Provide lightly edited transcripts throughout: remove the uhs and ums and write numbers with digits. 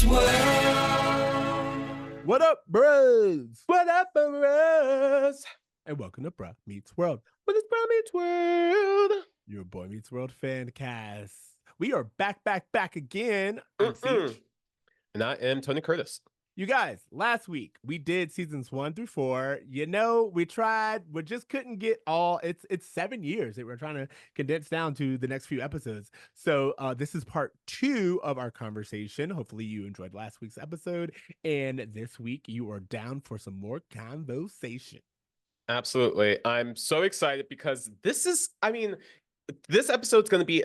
What up, bros? What up, bros? And welcome to Bruh Meets World. What is Bruh Meets World? Your Boy Meets World fan cast. We are back again. I'm Siege. And I am Tony Curtis. You guys, last week we did seasons 1 through 4. You know, we tried, we just couldn't get all. It's 7 years that we're trying to condense down to the next few episodes. So this is part 2 of our conversation. Hopefully you enjoyed last week's episode, and this week you are down for some more conversation. Absolutely. I'm so excited because this episode's going to be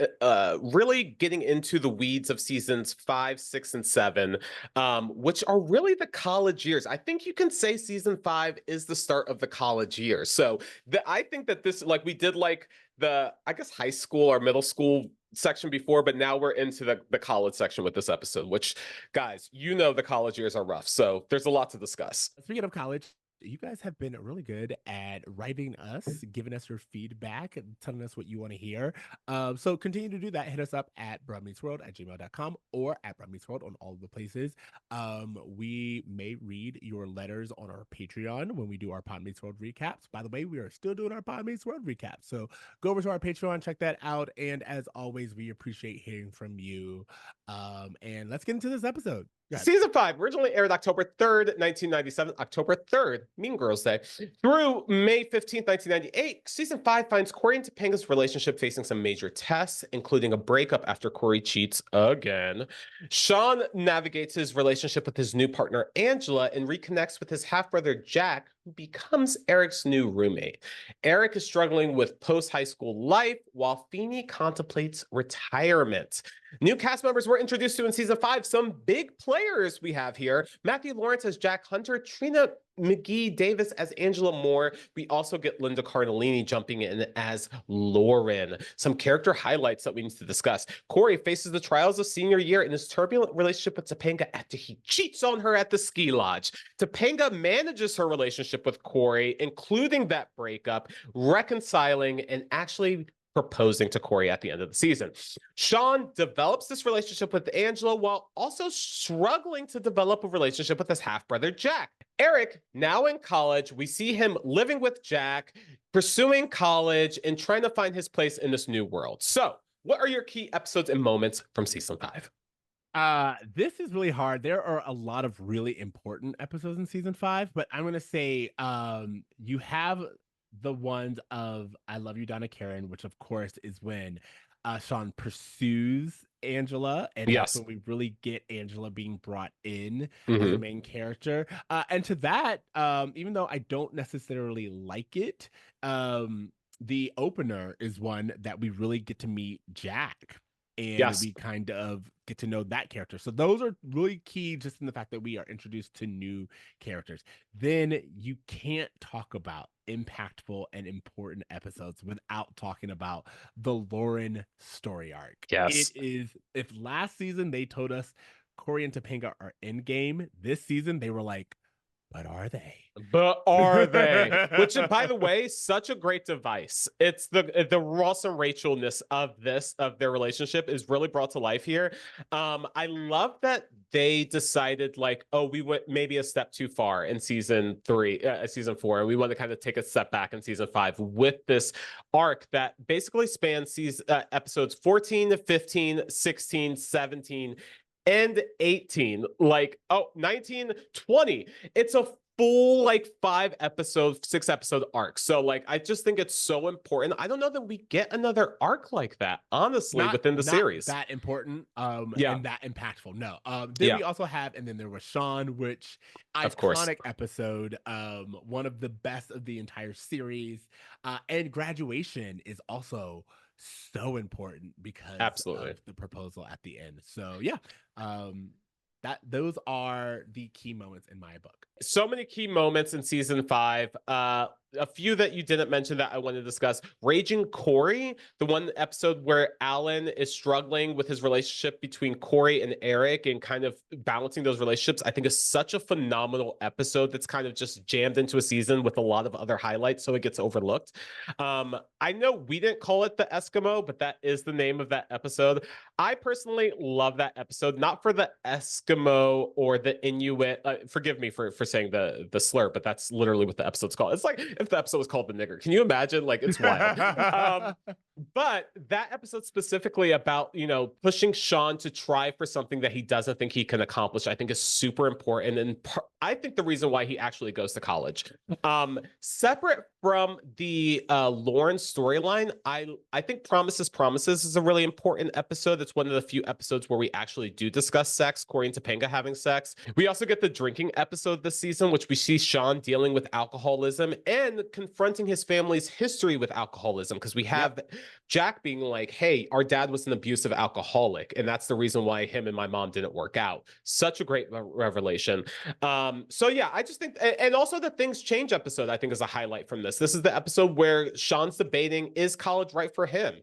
really getting into the weeds of seasons 5, 6, and 7, which are really the college years. I think you can say season 5 is the start of the college years. So I think that this, like, we did like the, I guess, high school or middle school section before, but now we're into the college section with this episode, which, guys, you know the college years are rough. So there's a lot to discuss. Speaking of college, you guys have been really good at writing us, giving us your feedback, and telling us what you want to hear. So continue to do that. Hit us up at bruhmeetsworld@gmail.com or at bruhmeetsworld on all of the places. We may read your letters on our Patreon when we do our Pod Meets World recaps. By the way, we are still doing our Pod Meets World recaps. So go over to our Patreon, check that out. And as always, we appreciate hearing from you. And let's get into this episode. Season 5 originally aired October 3rd, 1997, October 3rd, Mean Girls Day, through May 15th, 1998. Season 5 finds Cory and Topanga's relationship facing some major tests, including a breakup after Cory cheats again. Shawn navigates his relationship with his new partner, Angela, and reconnects with his half-brother, Jack, who becomes Eric's new roommate. Eric is struggling with post-high school life, while Feeny contemplates retirement. New cast members were introduced to in season 5. Some big players we have here. Matthew Lawrence as Jack Hunter, Trina McGee Davis as Angela Moore. We also get Linda Cardellini jumping in as Lauren. Some character highlights that we need to discuss. Cory faces the trials of senior year in his turbulent relationship with Topanga after he cheats on her at the ski lodge. Topanga manages her relationship with Cory, including that breakup, reconciling, and actually proposing to Cory at the end of the season. Shawn develops this relationship with Angela while also struggling to develop a relationship with his half-brother, Jack. Eric, now in college, we see him living with Jack, pursuing college, and trying to find his place in this new world. So, what are your key episodes and moments from season 5? This is really hard. There are a lot of really important episodes in season 5, but I'm gonna say you have the ones of I Love You, Donna Karen, which of course is when Shawn pursues Angela, and that's when we really get Angela being brought in as a main character. And to that, even though I don't necessarily like it, the opener is one that we really get to meet Jack. And we kind of get to know that character. So those are really key just in the fact that we are introduced to new characters. Then you can't talk about impactful and important episodes without talking about the Lauren story arc. Yes. It is, if last season they told us Cory and Topanga are in game, this season they were like, but are they? But are they? Which, by the way, such a great device. It's the Ross and Rachel-ness of their relationship is really brought to life here. I love that they decided, like, oh, we went maybe a step too far in season 4, and we want to kind of take a step back in season 5 with this arc that basically spans episodes 14 to 15, 16, 17, and 18, 19, 20. It's a full 6 episode arc. So I just think it's so important. I don't know that we get another arc like that, honestly, within the series. That important and that impactful. No. Then we also have, and then there was Shawn, which iconic episode, one of the best of the entire series. And graduation is also so important because of the proposal at the end. So those are the key moments in my book. So many key moments in season 5. a few that you didn't mention that I want to discuss. Raging Cory, the one episode where Alan is struggling with his relationship between Cory and Eric and kind of balancing those relationships, I think is such a phenomenal episode that's kind of just jammed into a season with a lot of other highlights, so it gets overlooked. I know we didn't call it the Eskimo, but that is the name of that episode. I personally love that episode, not for the Eskimo or the Inuit. Forgive me for saying the slur, but that's literally what the episode's called. It's like if the episode was called The Nigger. Can you imagine? Like, it's wild. But that episode specifically about, pushing Shawn to try for something that he doesn't think he can accomplish, I think is super important. And I think the reason why he actually goes to college. Separate from the Lauren storyline, I think Promises is a really important episode. It's one of the few episodes where we actually do discuss sex, Cory and Topanga having sex. We also get the drinking episode this season, which we see Shawn dealing with alcoholism and confronting his family's history with alcoholism, because we have Jack being like, hey, our dad was an abusive alcoholic, and that's the reason why him and my mom didn't work out. Such a great revelation. So yeah, I just think, and also the Things Change episode, I think is a highlight from this. This is the episode where Shawn's debating, is college right for him?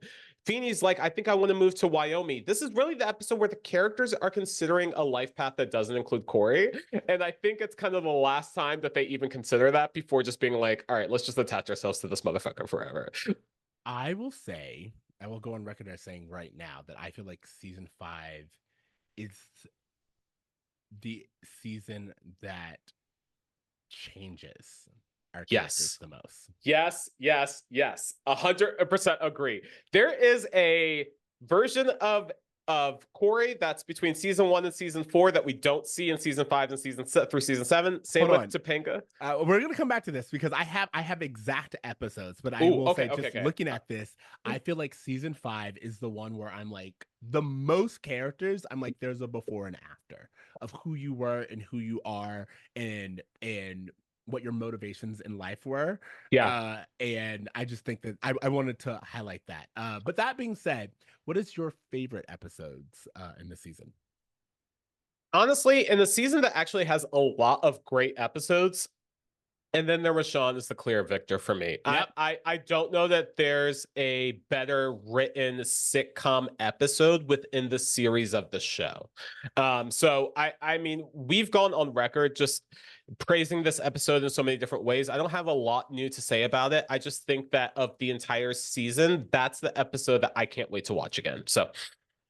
Feeny's like, I think I want to move to Wyoming. This is really the episode where the characters are considering a life path that doesn't include Cory. And I think it's kind of the last time that they even consider that before just being like, all right, let's just attach ourselves to this motherfucker forever. I will say, I will go on record as saying right now that I feel like season 5 is the season that changes our characters the most. Yes. 100% agree. There is a version of Cory that's between season 1 and season 4 that we don't see in season 5 and through season 7. Same with Topanga. We're gonna come back to this because I have exact episodes, but I will say looking at this, I feel like season 5 is the one where I'm like the most characters. I'm like, there's a before and after of who you were and who you are and what your motivations in life were. And I just think that I wanted to highlight that. But that being said, what is your favorite episodes in the season? Honestly, in the season that actually has a lot of great episodes, and then there was Shawn as the clear victor for me. Yep. I don't know that there's a better written sitcom episode within the series of the show. So I mean, we've gone on record just praising this episode in so many different ways. I don't have a lot new to say about it. I just think that of the entire season, that's the episode that I can't wait to watch again. So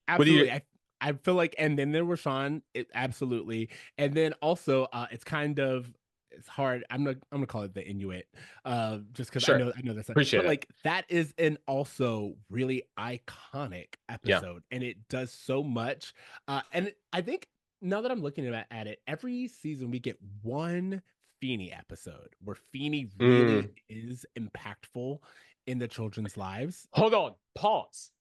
absolutely. I feel like, and then there was Shawn, absolutely. And then also it's kind of, it's hard. I'm gonna call it the Inuit, just because I know that's appreciate but it. Like that is an also really iconic episode, and it does so much. And I think now that I'm looking at it, every season we get one Feeny episode where Feeny really is impactful in the children's lives. Hold on, pause.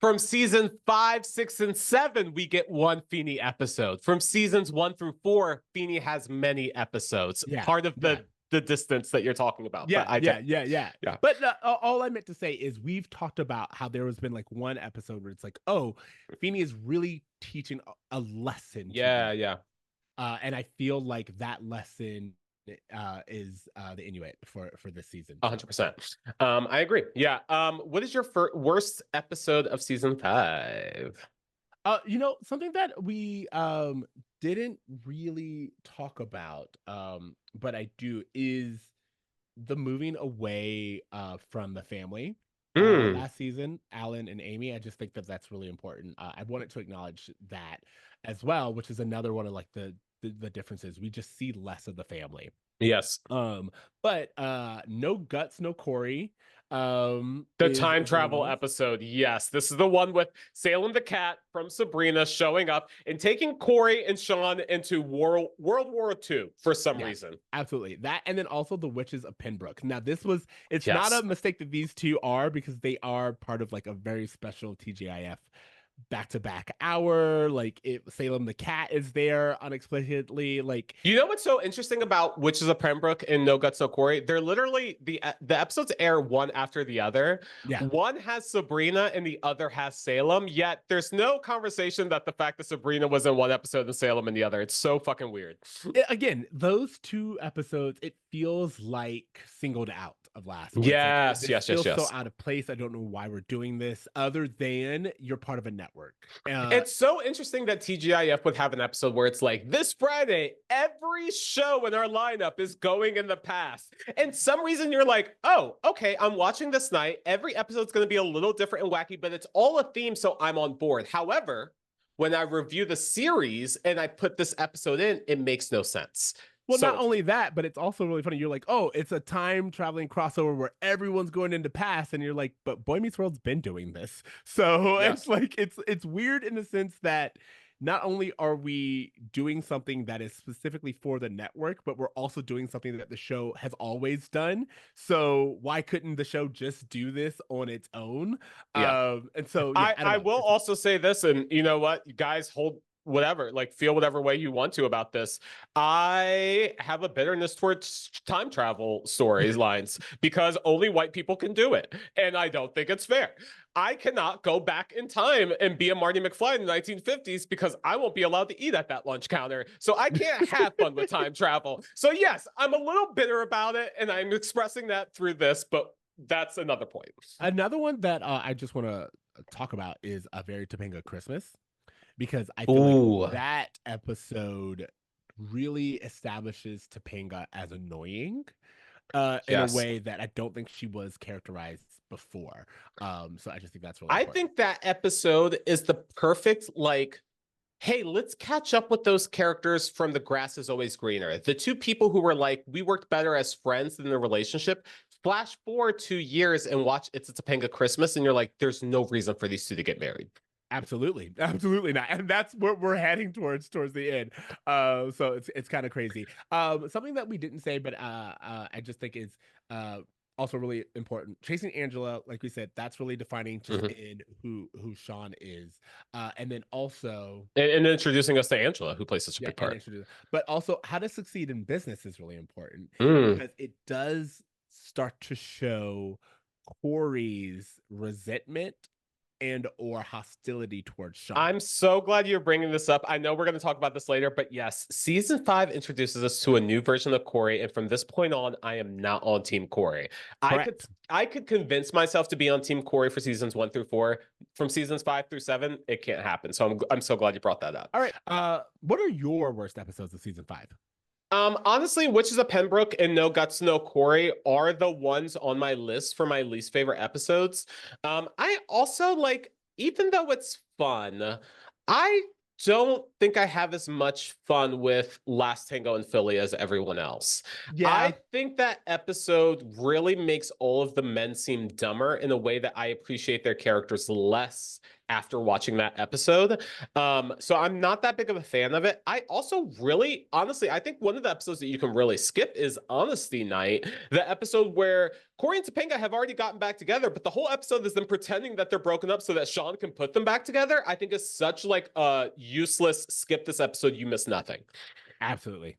From season 5, 6, and 7, we get one Feeny episode. From seasons 1 through 4, Feeny has many episodes. Part of the distance that you're talking about. Yeah. But all I meant to say is we've talked about how there has been like one episode where it's like, oh, Feeny is really teaching a lesson. Yeah. And I feel like that lesson is the Inuit for this season. 100%. I agree. Yeah. What is your worst episode of season 5? Something that we didn't really talk about, but I do, is the moving away from the family. Last season, Alan and Amy. I just think that that's really important. I wanted to acknowledge that as well, which is another one of like the differences. We just see less of the family. Yes. But no Guts, no Cory. The time travel episode. Yes. This is the one with Salem the cat from Sabrina showing up and taking Cory and Shawn into World War II for some reason. Absolutely. That, and then also the Witches of Pembroke. Now it's not a mistake that these two are, because they are part of like a very special TGIF back-to-back hour. Like Salem the cat is there unexpectedly. Like, you know what's so interesting about Witches of Pembroke and No Guts No Cory? They're literally the episodes air one after the other. One has Sabrina and the other has Salem, yet there's no conversation that the fact that Sabrina was in one episode and Salem in the other. It's so fucking weird. Again, those two episodes, it feels like singled out. of last, where it's like Yes, this yes, yes, feels so yes. out of place. I don't know why we're doing this, other than you're part of a network. It's so interesting that TGIF would have an episode where it's like, this Friday, every show in our lineup is going in the past. And some reason you're like, oh, okay, I'm watching this night. Every episode's going to be a little different and wacky, but it's all a theme, so I'm on board. However, when I review the series and I put this episode in, it makes no sense. Well, So not only that, but it's also really funny. You're like, oh, it's a time traveling crossover where everyone's going into past, and you're like, but Boy Meets World's been doing this. So it's yes. like it's weird in the sense that not only are we doing something that is specifically for the network, but we're also doing something that the show has always done. So why couldn't the show just do this on its own? Yeah. And so yeah, I, I don't I know. will also say this, and you know what? You guys hold whatever, like feel whatever way you want to about this. I have a bitterness towards time travel stories lines because only white people can do it. And I don't think it's fair. I cannot go back in time and be a Marty McFly in the 1950s because I won't be allowed to eat at that lunch counter. So I can't have fun with time travel. So yes, I'm a little bitter about it, and I'm expressing that through this, but that's another point. Another one that I just want to talk about is a very Topanga Christmas, because I feel like Ooh, that episode really establishes Topanga as annoying in a yes. way that I don't think she was characterized before. So I just think that's really I important. think that episode is the perfect, like, hey, let's catch up with those characters from The Grass is Always Greener. The two people who were like, we worked better as friends than the relationship. Flash forward 2 years and watch It's a Topanga Christmas, and you're like, there's no reason for these two to get married. Absolutely, absolutely not, and that's what we're heading towards the end. So it's kind of crazy. Something that we didn't say, but I just think is uh also really important. Chasing Angela, like we said, that's really defining just Mhm. in who Shawn is, and then also And introducing us to Angela, who plays such a yeah, big and part. introduce, but also how to succeed in business is really important Mm. because it does start to show Cory's resentment and or hostility towards Shawn. I'm so glad you're bringing this up. I know we're going to talk about this later, but yes, season 5 introduces us to a new version of Cory, and from this point on, I am not on Team Cory. I could Correct. I could convince myself to be on Team Cory for seasons 1 through 4. From seasons 5 through 7, it can't happen. So I'm so glad you brought that up. All right. What are your worst episodes of season 5? Honestly, Witches of Pembroke and No Guts, No Cory are the ones on my list for my least favorite episodes. I also like, even though it's fun, I don't think I have as much fun with Last Tango in Philly as everyone else. Yeah, I think that episode really makes all of the men seem dumber in a way that I appreciate their characters less after watching that episode. So I'm not that big of a fan of it. I also really, honestly, I think one of the episodes that you can really skip is Honesty Night, the episode where Cory and Topanga have already gotten back together, but the whole episode is them pretending that they're broken up so that Shawn can put them back together. I think is such like a useless skip this episode, you miss nothing. absolutely.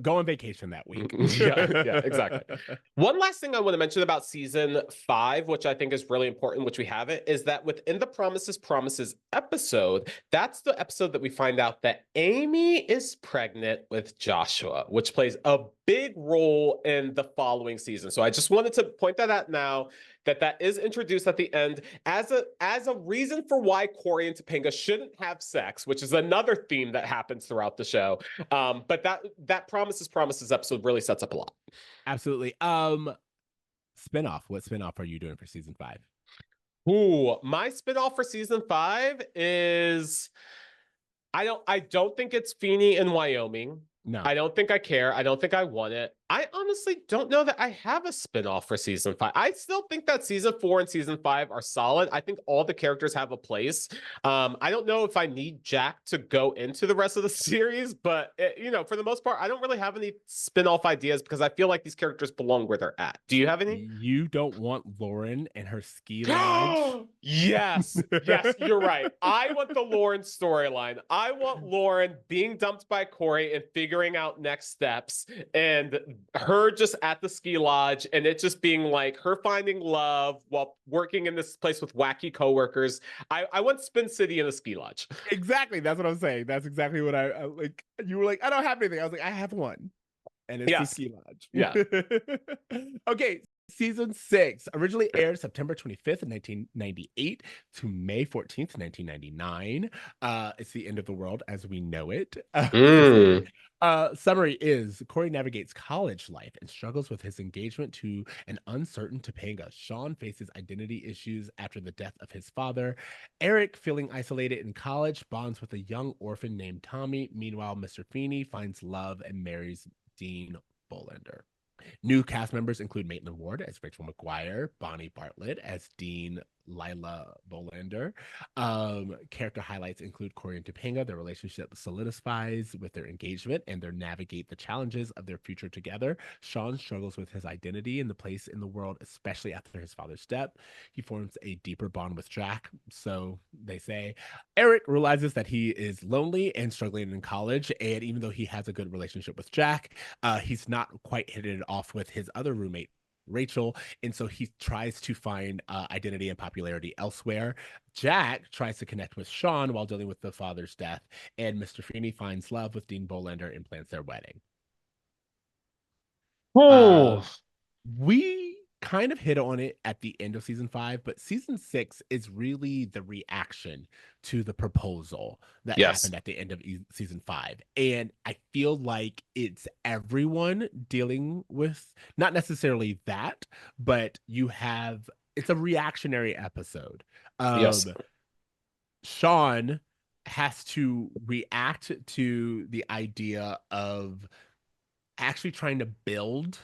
Go on vacation that week. Yeah, exactly. One last thing I want to mention about season 5, which I think is really important, which we have it, is that within the Promises episode, that's the episode that we find out that Amy is pregnant with Joshua, which plays a big role in the following season. So I just wanted to point that out now, that is introduced at the end as a reason for why Cory and Topanga shouldn't have sex, which is another theme that happens throughout the show. But that Promises episode really sets up a lot. Absolutely. Spinoff. What spinoff are you doing for season 5? Ooh, my spinoff for season 5 is I don't think it's Feeny in Wyoming. No. I don't think I care. I don't think I want it. I honestly don't know that I have a spinoff for season 5. I still think that season 4 and season 5 are solid. I think all the characters have a place. I don't know if I need Jack to go into the rest of the series, but for the most part, I don't really have any spinoff ideas because I feel like these characters belong where they're at. Do you have any? You don't want Lauren and her ski lodge? Yes, yes, you're right. I want the Lauren storyline. I want Lauren being dumped by Cory and figuring out next steps, and her just at the ski lodge, and it just being like her finding love while working in this place with wacky coworkers. I want Spin City in a ski lodge. Exactly. That's what I'm saying. That's exactly what I like. You were like, I don't have anything. I was like, I have one, and it's the Yes, ski lodge. yeah. Okay. Season 6 originally aired September 25th, 1998 to May 14th, 1999. It's the end of the world as we know it. Mm. Summary is Cory navigates college life and struggles with his engagement to an uncertain Topanga. Shawn faces identity issues after the death of his father. Eric, feeling isolated in college, bonds with a young orphan named Tommy. Meanwhile, Mr. Feeny finds love and marries Dean Bolander. New cast members include Maitland Ward as Rachel McGuire, Bonnie Bartlett as Dean Lila Bolander. Character highlights include Cory and Topanga. Their relationship solidifies with their engagement and they navigate the challenges of their future together. Shawn struggles with his identity and the place in the world, especially after his father's death. He forms a deeper bond with Jack, so they say. Eric realizes that he is lonely and struggling in college, and even though he has a good relationship with Jack, he's not quite hitting it off with his other roommate, Rachel, and so he tries to find identity and popularity elsewhere. Jack tries to connect with Shawn while dealing with the father's death, and Mr. Feeny finds love with Dean Bolander and plans their wedding. Uh, Oh, we kind of hit on it at the end of season 5, but season 6 is really the reaction to the proposal that yes. happened at the end of season 5. And I feel like it's everyone dealing with not necessarily that, but it's a reactionary episode. Yes. Shawn has to react to the idea of actually trying to build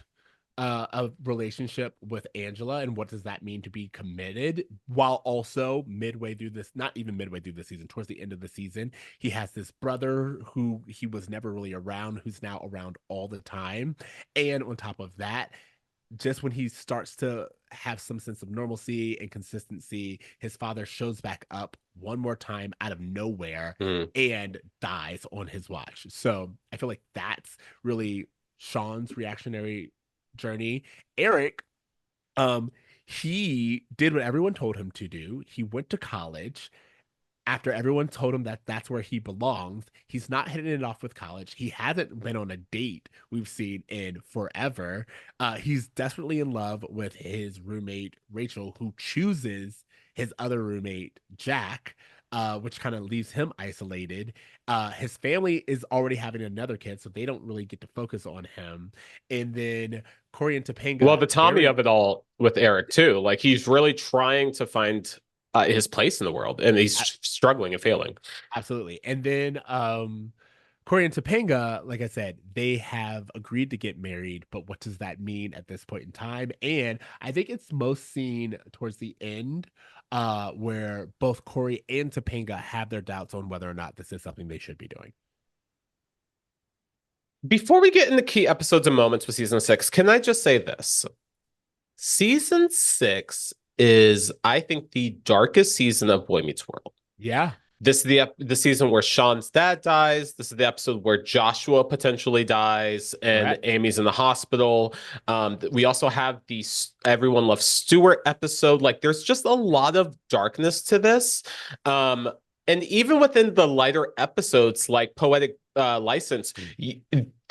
a relationship with Angela and what does that mean to be committed while also midway through this, not even midway through the season, towards the end of the season, he has this brother who he was never really around, who's now around all the time. And on top of that, just when he starts to have some sense of normalcy and consistency, his father shows back up one more time out of nowhere Mm. and dies on his watch. So I feel like that's really Shawn's reactionary journey. Eric, um, he did what everyone told him to do. He went to college after everyone told him that that's where he belongs. He's not hitting it off with college. He hasn't been on a date we've seen in forever. He's desperately in love with his roommate, Rachel, who chooses his other roommate, Jack, which kind of leaves him isolated. His family is already having another kid, so they don't really get to focus on him. And then Cory and Well, Topanga, the Tommy they're of it all with Eric too. Like he's really trying to find his place in the world, and he's struggling and failing. absolutely. And then Cory and Topanga, like I said, they have agreed to get married, but what does that mean at this point in time? And I think it's most seen towards the end, where both Cory and Topanga have their doubts on whether or not this is something they should be doing. Before we get into key episodes and moments with season 6, can I just say this? Season 6 is, I think, the darkest season of Boy Meets World. Yeah, This is the season where Shawn's dad dies. This is the episode where Joshua potentially dies and correct. Amy's in the hospital. We also have the Everyone Loves Stewart episode. Like, there's just a lot of darkness to this. And even within the lighter episodes, like Poetic License,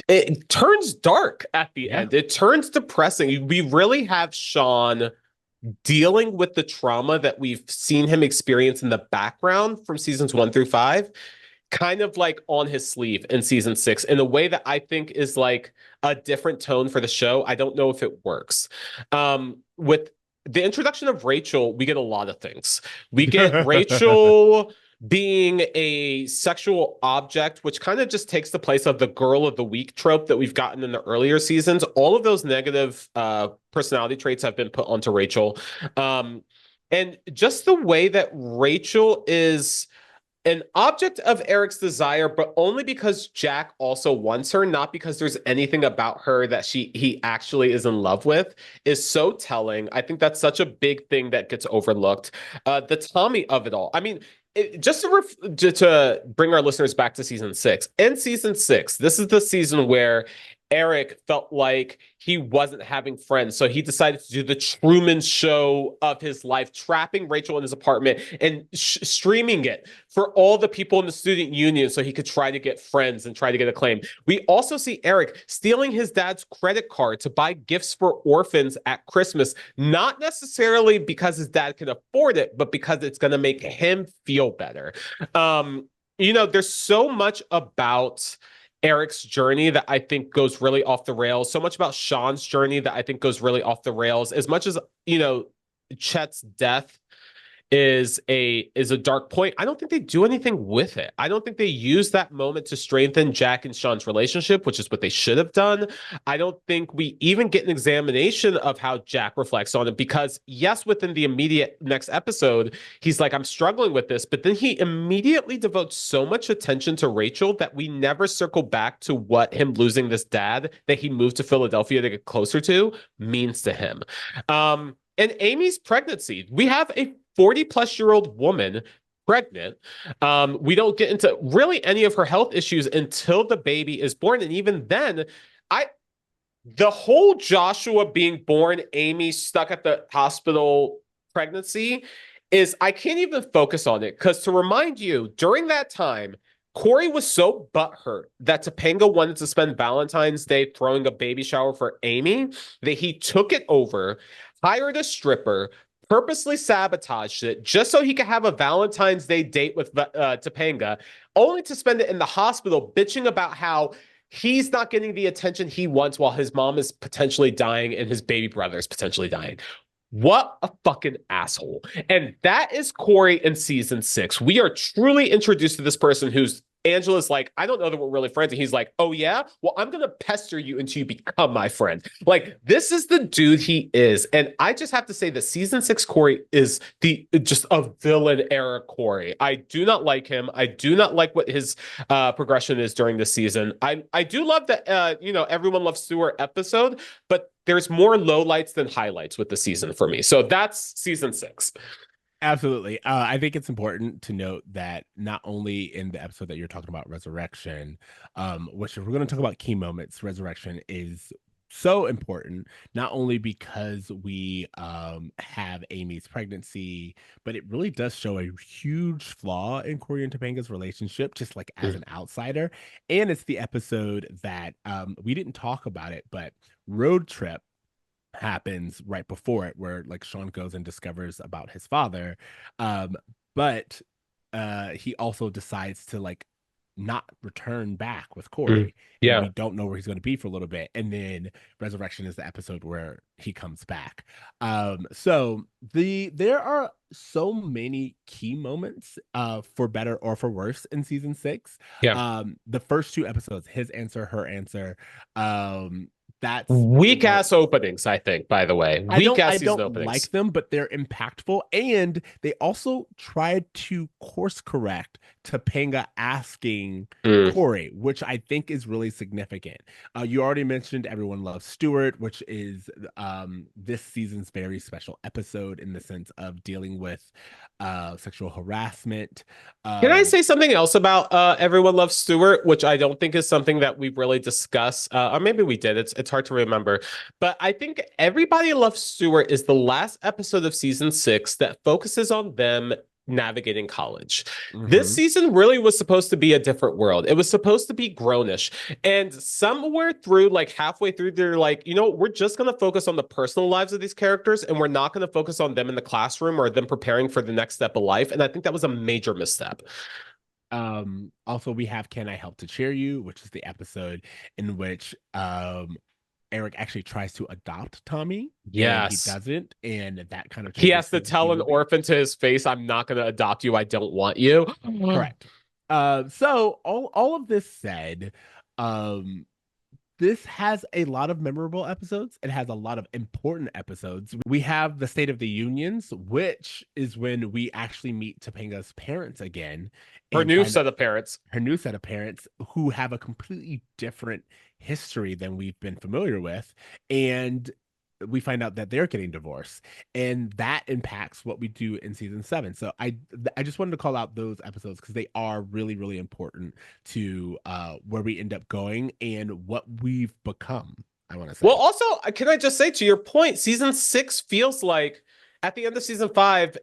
it turns dark at the Yeah. end. It turns depressing. We really have Shawn dealing with the trauma that we've seen him experience in the background from seasons 1 through 5, kind of like on his sleeve in season 6 in a way that I think is like a different tone for the show. I don't know if it works. With the introduction of Rachel, we get a lot of things. We get Rachel being a sexual object, which kind of just takes the place of the girl of the week trope that we've gotten in the earlier seasons. All of those negative personality traits have been put onto Rachel. And just the way that Rachel is an object of Eric's desire, but only because Jack also wants her, not because there's anything about her that he actually is in love with, is so telling. I think that's such a big thing that gets overlooked. The Tommy of it all. I mean, just to bring our listeners back to season 6. In season 6, this is the season where Eric felt like he wasn't having friends. So he decided to do the Truman Show of his life, trapping Rachel in his apartment and streaming it for all the people in the student union so he could try to get friends and try to get acclaim. We also see Eric stealing his dad's credit card to buy gifts for orphans at Christmas, not necessarily because his dad can afford it, but because it's going to make him feel better. There's so much about Eric's journey that I think goes really off the rails. So much about Shawn's journey that I think goes really off the rails. As much as, Chet's death is a dark point. I don't think they do anything with it. I don't think they use that moment to strengthen Jack and Shawn's relationship, which is what they should have done. I don't think we even get an examination of how Jack reflects on it because, yes, within the immediate next episode, he's like, I'm struggling with this. But then he immediately devotes so much attention to Rachel that we never circle back to what him losing this dad that he moved to Philadelphia to get closer to means to him. And Amy's pregnancy. We have a 40-plus-year-old woman pregnant. We don't get into really any of her health issues until the baby is born. And even then, the whole Joshua being born, Amy stuck at the hospital pregnancy I can't even focus on it. Because to remind you, during that time, Cory was so butthurt that Topanga wanted to spend Valentine's Day throwing a baby shower for Amy that he took it over, hired a stripper, purposely sabotaged it just so he could have a Valentine's Day date with Topanga, only to spend it in the hospital bitching about how he's not getting the attention he wants while his mom is potentially dying and his baby brother is potentially dying. What a fucking asshole. And that is Cory in season 6. We are truly introduced to this person who's Angela's like, I don't know that we're really friends. And he's like, oh, yeah? Well, I'm going to pester you until you become my friend. Like, this is the dude he is. And I just have to say that season 6 Cory is just a villain era Cory. I do not like him. I do not like what his progression is during the season. I do love that, Everyone Loves Stewart episode, but there's more lowlights than highlights with the season for me. So that's season 6. Absolutely. I think it's important to note that not only in the episode that you're talking about, Resurrection, which if we're going to talk about key moments, Resurrection is so important, not only because we have Amy's pregnancy, but it really does show a huge flaw in Cory and Topanga's relationship, just like as an outsider. And it's the episode that we didn't talk about it, but Road Trip happens right before it, where like Shawn goes and discovers about his father, but he also decides to like not return back with Cory, and we Yeah. don't know where he's going to be for a little bit. And then Resurrection is the episode where he comes back. So there are so many key moments, for better or for worse, in season 6. Yeah. The first 2 episodes, his answer, her answer, that's Weak ass openings, I think, by the way. Weak ass I season don't openings. like them, but they're impactful. And they also tried to course correct Topanga asking Cory, which I think is really significant. You already mentioned Everyone Loves Stewart, which is this season's very special episode in the sense of dealing with sexual harassment. Can I say something else about Everyone Loves Stewart, which I don't think is something that we really discuss, or maybe we did. It's hard to remember, but I think Everybody Loves Stewart is the last episode of season 6 that focuses on them navigating college. This season really was supposed to be a different world. It was supposed to be grownish. And somewhere through, like halfway through, they're like, we're just going to focus on the personal lives of these characters and we're not going to focus on them in the classroom or them preparing for the next step of life. And I think that was a major misstep. Also, we have Can I Help to Cheer You, which is the episode in which Eric actually tries to adopt Tommy. And he Yes. doesn't, and that kind of He has to changes the tell an movie. orphan to his face, I'm not going to adopt you. I don't want you. Correct. So all of this said, this has a lot of memorable episodes. It has a lot of important episodes. We have the State of the Unions, which is when we actually meet Topanga's parents again. Her new set of parents. Her new set of parents who have a completely different history than we've been familiar with. And we find out that they're getting divorced, and that impacts what we do in season 7. So I just wanted to call out those episodes because they are really really important to where we end up going and what we've become, I want to Well, say. also, can I just say to your point, season 6 feels like at the end of season 5,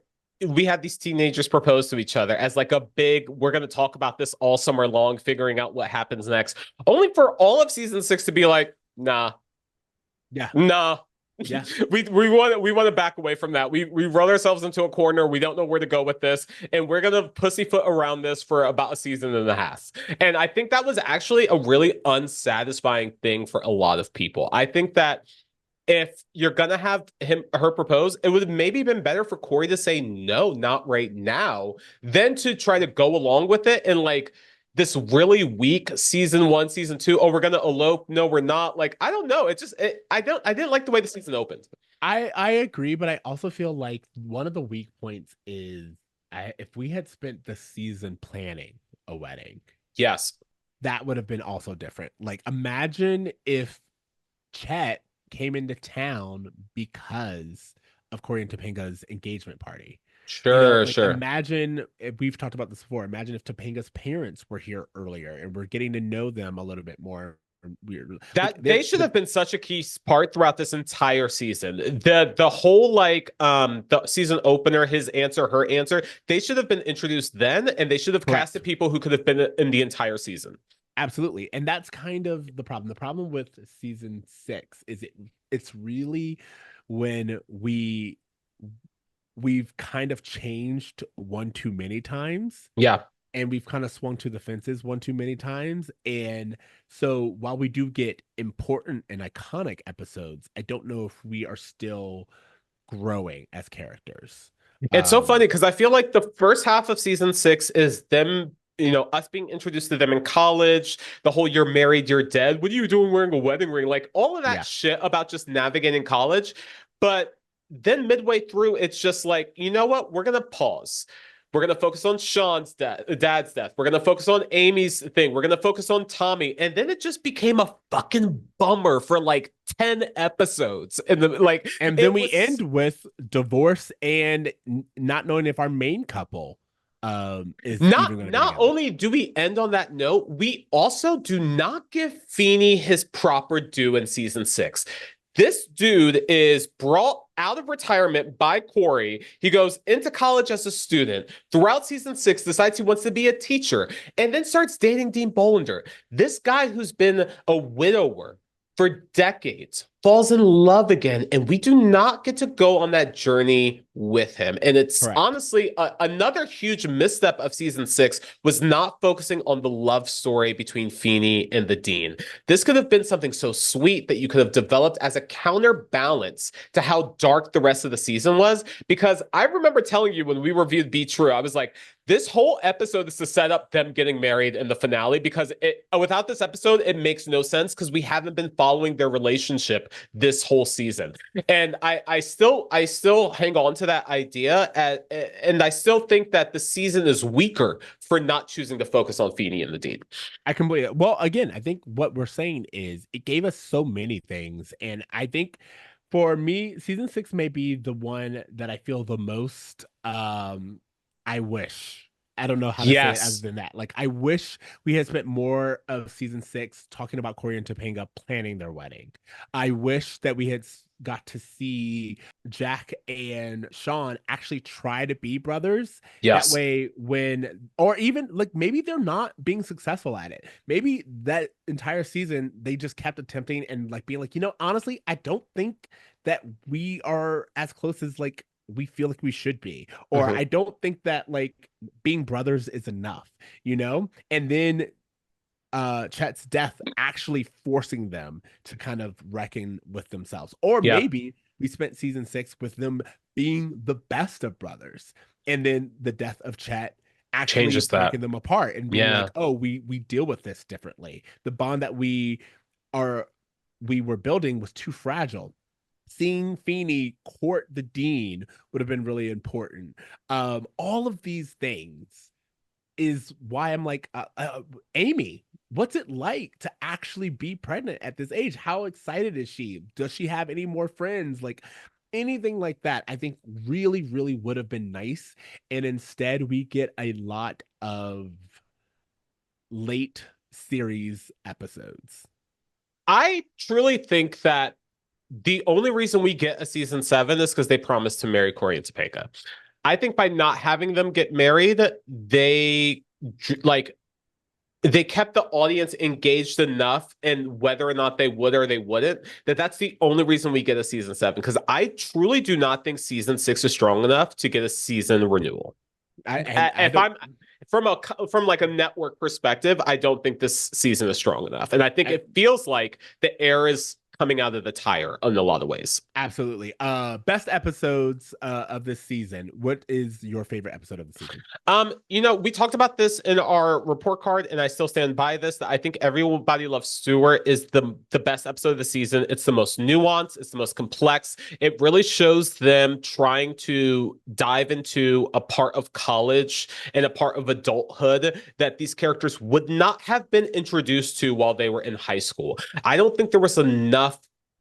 we had these teenagers propose to each other as like a big, we're going to talk about this all summer long, figuring out what happens next. Only for all of season 6 to be like, nah, Yeah, nah. yeah. we want to back away from that. We run ourselves into a corner. We don't know where to go with this, and we're gonna pussyfoot around this for about a season and a half. And I think that was actually a really unsatisfying thing for a lot of people. I think that if you're gonna have her propose, it would have maybe been better for Cory to say no, not right now, than to try to go along with it and like this really weak season 1, season 2. Oh, we're gonna elope. No, we're not. Like, I don't know. I didn't like the way the season opened. I agree, but I also feel like one of the weak points is if we had spent the season planning a wedding, Yes. that would have been also different. Like, imagine if Chet came into town because of Cory and Topanga's engagement party. Sure, Like sure. imagine if we've talked about this before. Imagine if Topanga's parents were here earlier and we're getting to know them a little bit more. Weird, like That they should have been such a key part throughout this entire season. The whole like the season opener, his answer, her answer, they should have been introduced then, and they should have casted correct. people who could have been in the entire season. Absolutely. And that's kind of the problem. The problem with season 6 is it's really when we've kind of changed one too many times Yeah. and we've kind of swung to the fences one too many times. And so while we do get important and iconic episodes, I don't know if we are still growing as characters. It's so Um funny because I feel like the first half of season 6 is them, us being introduced to them in college, the whole you're married, you're dead. What are you doing wearing a wedding ring? Like all of that yeah. shit about just navigating college. But then midway through, it's just like, you know what? We're gonna pause. We're gonna focus on Shawn's death, dad's death. We're gonna focus on Amy's thing. We're gonna focus on Tommy, and then it just became a fucking bummer for like 10 episodes, and like And then it we was end with divorce and not knowing if our main couple is even going to be not together. only do we end on that note, we also do not give Feeny his proper due in season 6. This dude is brought out of retirement by Cory. He goes into college as a student. Throughout season 6, decides he wants to be a teacher and then starts dating Dean Bollinger. This guy who's been a widower for decades falls in love again, and we do not get to go on that journey with him. And it's Correct. honestly another huge misstep of season 6 was not focusing on the love story between Feeny and the Dean. This could have been something so sweet that you could have developed as a counterbalance to how dark the rest of the season was. Because I remember telling you when we reviewed Be True, I was like, this whole episode is to set up them getting married in the finale because without this episode, it makes no sense because we haven't been following their relationship this whole season. And I still hang on to that idea, and I still think that the season is weaker for not choosing to focus on Feeny and the Dean. I completely. Well, again, I think what we're saying is it gave us so many things, and I think for me, season 6 may be the one that I feel the most. I wish. I don't know how to say it other Yes. than that. Like, I wish we had spent more of season 6 talking about Cory and Topanga planning their wedding. I wish that we had got to see Jack and Shawn actually try to be brothers. That Yes. way, or even like maybe they're not being successful at it. Maybe that entire season they just kept attempting and like being like, honestly, I don't think that we are as close as like we feel like we should be. Or Mhm. I don't think that like being brothers is enough, And then Chet's death actually forcing them to kind of reckon with themselves. Or Yeah. maybe we spent season 6 with them being the best of brothers. And then the death of Chet actually Changes that. breaking them apart and being Yeah. like, oh, we deal with this differently. The bond that are we were building was too fragile. Seeing Feeny court the dean would have been really important. All of these things is why I'm like Amy. what's it like to actually be pregnant at this age? How excited is she? Does she have any more friends? Like anything like that, I think really, really would have been nice. And instead, we get a lot of late series episodes. I truly think that the only reason we get a season 7 is because they promised to marry Cory and Topanga. I think by not having them get married, like they kept the audience engaged enough in whether or not they would or they wouldn't, that's the only reason we get a season 7, because I truly do not think season 6 is strong enough to get a season renewal. I If don't. I'm from like a network perspective, I don't think this season is strong enough, and I think I, it feels like the air is coming out of the tire in a lot of ways. Absolutely. Best episodes of this season. What is your favorite episode of the season? We talked about this in our report card, and I still stand by this. That I think Everybody Loves Stewart is the best episode of the season. It's the most nuanced, it's the most complex. It really shows them trying to dive into a part of college and a part of adulthood that these characters would not have been introduced to while they were in high school. I don't think there was enough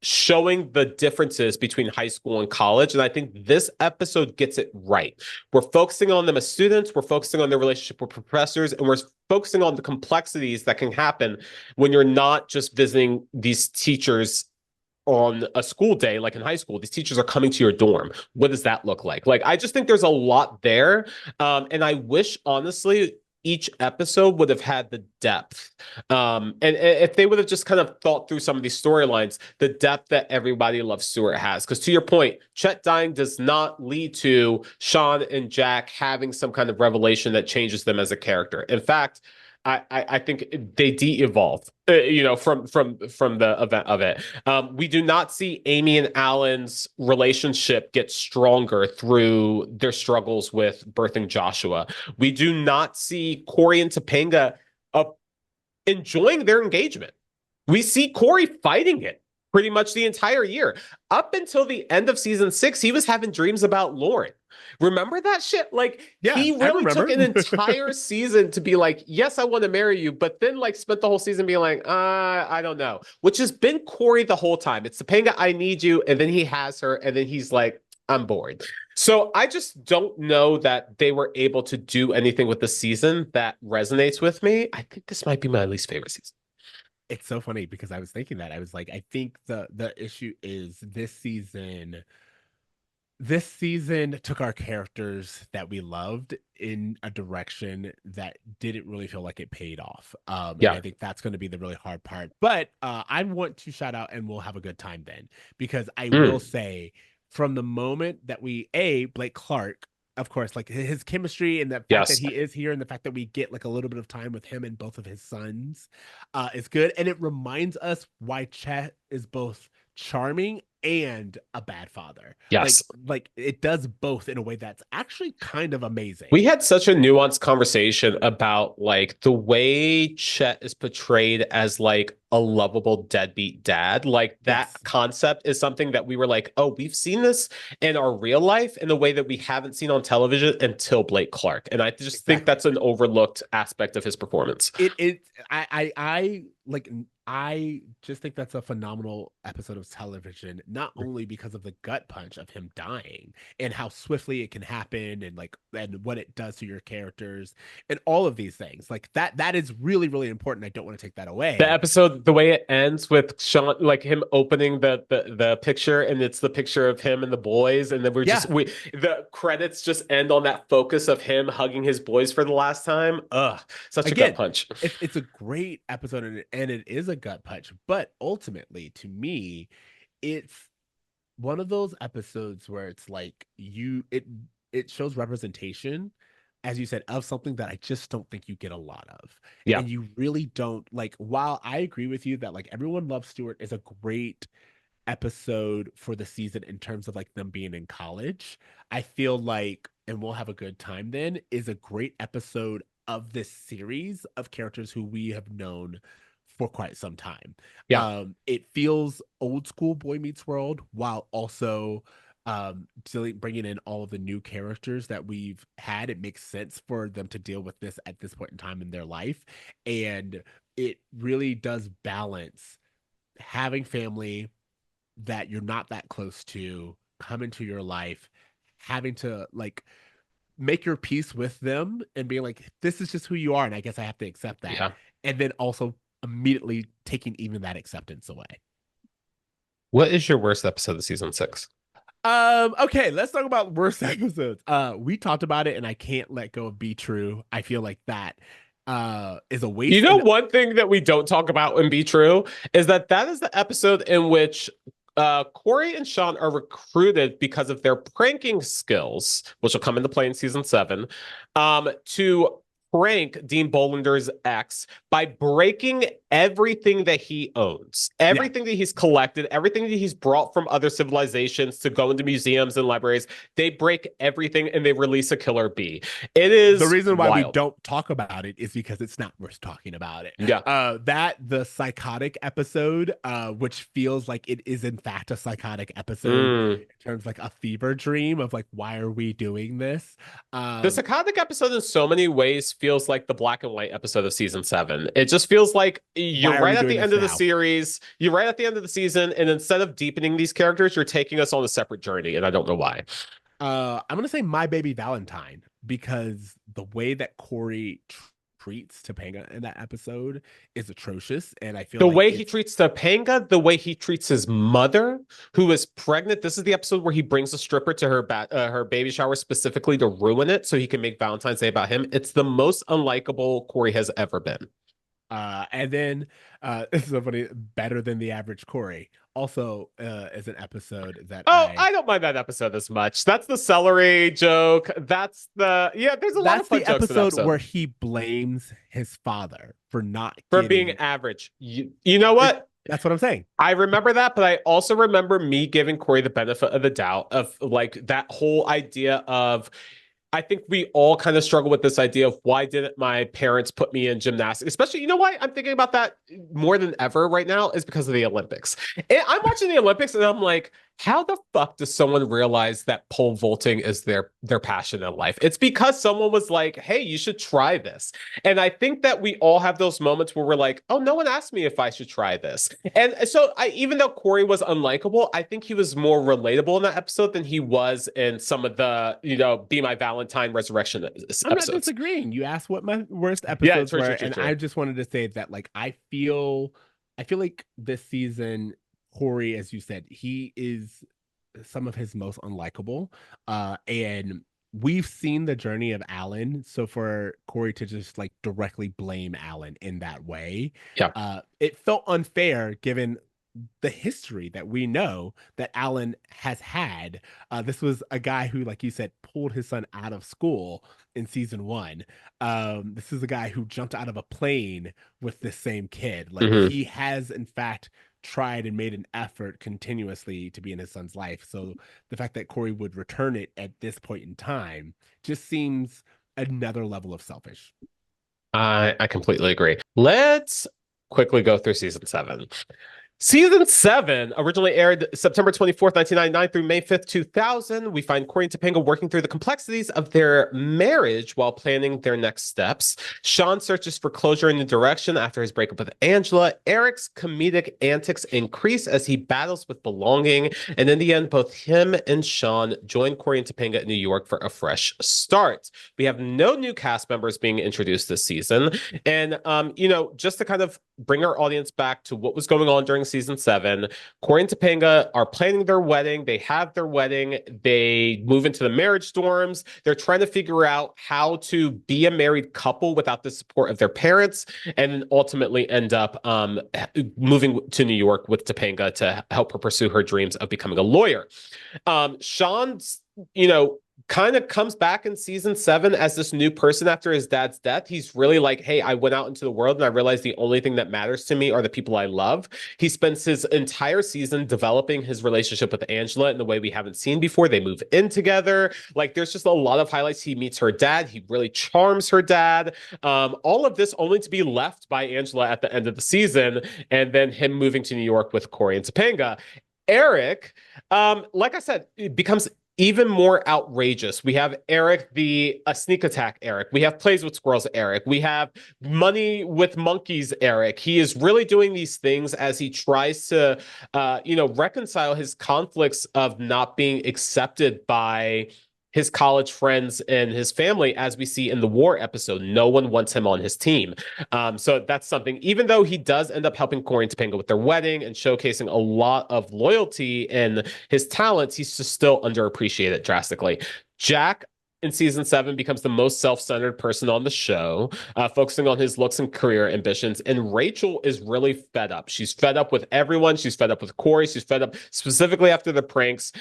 showing the differences between high school and college. And I think this episode gets it right. We're focusing on them as students, we're focusing on their relationship with professors, and we're focusing on the complexities that can happen when you're not just visiting these teachers on a school day like in high school. These teachers are coming to your dorm. What does that look like? I just think there's a lot there. And I wish, honestly, each episode would have had the depth. And if they would have just kind of thought through some of these storylines, the depth that Everybody Loves Stewart has. Because to your point, Chet dying does not lead to Shawn and Jack having some kind of revelation that changes them as a character. In fact, I think they de-evolve, from the event of it. We do not see Amy and Alan's relationship get stronger through their struggles with birthing Joshua. We do not see Cory and Topanga uh, enjoying their engagement. We see Cory fighting it pretty much the entire year. Up until the end of season 6, he was having dreams about Lauren. Remember that shit? Yeah, He I really took remember. an entire season to be like, yes, I want to marry you, but then spent the whole season being like, I don't know. Which has been Cory the whole time. It's Topanga, I need you, and then he has her, and then he's like, I'm bored. So I just don't know that they were able to do anything with the season that resonates with me. I think this might be my least favorite season. It's so funny because I was thinking that. I was like, I think the issue is this season took our characters that we loved in a direction that didn't really feel like it paid off. And Yeah. I think that's going to be the really hard part. But I want to shout out and we'll have a good time then, because I will Mm. say from the moment that Blake Clark, of course, like his chemistry and the fact that Yes. he is here and the fact that we get like a little bit of time with him and both of his sons is good. And it reminds us why Chet is both charming and a bad father. Yes. Like it does both in a way that's actually kind of amazing. We had such a nuanced conversation about the way Chet is portrayed as a lovable deadbeat dad. That Yes, concept is something that we were like, oh, we've seen this in our real life in a way that we haven't seen on television until Blake Clark. And I just think exactly. that's an overlooked aspect of his performance. It I like I just think that's a phenomenal episode of television, not only because of the gut punch of him dying and how swiftly it can happen and and what it does to your characters and all of these things. Like that is really, really important. I don't want to take that The away. episode, the way it ends with Shawn, him opening the picture, and it's the picture of him and the boys, and then Yeah. the credits just end on that focus of him hugging his boys for the last time. Ugh, such a gut Again, punch. it's a great episode and it is a gut punch, but ultimately to me, it's one of those episodes where it's like it shows representation, as you said, of something that I just don't think you get a lot of. Yeah, And you really don't like, while I agree with you that like Everyone Loves Stewart is a great episode for the season in terms of like them being in college. I feel like, and we'll have a good time then, is a great episode of this series of characters who we have known for quite some time. yeah, It feels old school Boy Meets World while also bringing in all of the new characters that we've had. It makes sense for them to deal with this at this point in time in their life, and it really does balance having family that you're not that close to come into your life, having to like make your peace with them and being like, this is just who you are. And I guess I have to accept that. Yeah. And then also immediately taking even that acceptance away. What is your worst episode of season 6? Okay, let's talk about worst episodes. We talked about it and I can't let go of Be True. I feel like that is a You waste. know, And one thing that we don't talk about and be true is that is the episode in which Cory and Shawn are recruited because of their pranking skills, which will come into play in season 7, to prank Dean Bollander's ex by breaking everything that he owns, yeah, everything that he's collected, everything that he's brought from other civilizations to go into museums and libraries. They break everything and they release a killer bee. It the is reason why we wild. don't talk about it is because it's not worth talking about it. Yeah. That the psychotic episode, which feels like it is in fact a psychotic episode Mm. in terms of like a fever dream of like, why are we doing this? The psychotic episode in so many ways feels like the black and white episode of season 7. It just feels like you're Why are right we at doing the this end of the now? series, you're right at the end of the season, and instead of deepening these characters, you're taking us on a separate journey, and I don't know why. I'm gonna say My Baby Valentine because the way that Cory treats Topanga in that episode is atrocious, and I feel The like way he it's treats Topanga, the way he treats his mother, who is pregnant. This is the episode where he brings a stripper to her baby shower specifically to ruin it so he can make Valentine's Day about him. It's the most unlikable Cory has ever been. and then this is so funny, better than the average Cory. Also, is an episode that Oh, I don't mind that episode as much. That's the celery joke. There's a lot of that's fun the jokes in that episode episode where he blames his father for not for being getting average. You know it. what? That's what I'm saying. I remember that, but I also remember me giving Cory the benefit of the doubt of like that whole idea of I think we all kind of struggle with this idea of why didn't my parents put me in gymnastics? Especially, you know why I'm thinking about that more than ever right now is because of the Olympics. And I'm watching the Olympics and I'm like, how the fuck does someone realize that pole vaulting is their passion in life? It's because someone was like, hey, you should try this. And I think that we all have those moments where we're like, oh, no one asked me if I should try this. And so even though Cory was unlikable, I think he was more relatable in that episode than he was in some of the, Be My Valentine Resurrection I'm not episodes. disagreeing. You asked what my worst Yeah, episodes true, were, true, true, and true. I just wanted to say that like I feel like this season, Cory, as you said, he is some of his most unlikable. And we've seen the journey of Alan. So for Cory to just like directly blame Alan in that way, Yeah. it felt unfair given the history that we know that Alan has had. This was a guy who, like you said, pulled his son out of school in season 1. This is a guy who jumped out of a plane with this same kid. Like Mm-hmm. he has, in fact, tried and made an effort continuously to be in his son's life. So the fact that Cory would return it at this point in time just seems another level of selfish. I completely agree. Let's quickly go through season 7. Season 7 originally aired September 24th, 1999 through May 5th, 2000. We find Cory and Topanga working through the complexities of their marriage while planning their next steps. Shawn searches for closure and direction after his breakup with Angela. Eric's comedic antics increase as he battles with belonging. And in the end, both him and Shawn join Cory and Topanga in New York for a fresh start. We have no new cast members being introduced this season. And, just to kind of bring our audience back to what was going on during season 7. Cory and Topanga are planning their wedding. They have their wedding. They move into the marriage storms. They're trying to figure out how to be a married couple without the support of their parents, and then ultimately end up moving to New York with Topanga to help her pursue her dreams of becoming a lawyer. Shawn's, kind of comes back in season 7 as this new person after his dad's death. He's really like, hey, I went out into the world and I realized the only thing that matters to me are the people I love. He spends his entire season developing his relationship with Angela in the way we haven't seen before. They move in together. Like there's just a lot of highlights. He meets her dad. He really charms her dad. All of this only to be left by Angela at the end of the season, and then him moving to New York with Cory and Topanga. Eric, like I said, it becomes even more outrageous. We have Eric, the sneak attack Eric. We have plays with squirrels Eric. We have money with monkeys Eric. He is really doing these things as he tries to, reconcile his conflicts of not being accepted by his college friends and his family, as we see in the war episode. No one wants him on his team. So that's something, even though he does end up helping Cory and Topanga with their wedding and showcasing a lot of loyalty and his talents, he's just still underappreciated drastically. Jack in season 7 becomes the most self-centered person on the show, focusing on his looks and career ambitions. And Rachel is really fed up. She's fed up with everyone. She's fed up with Cory. She's fed up specifically after the pranks.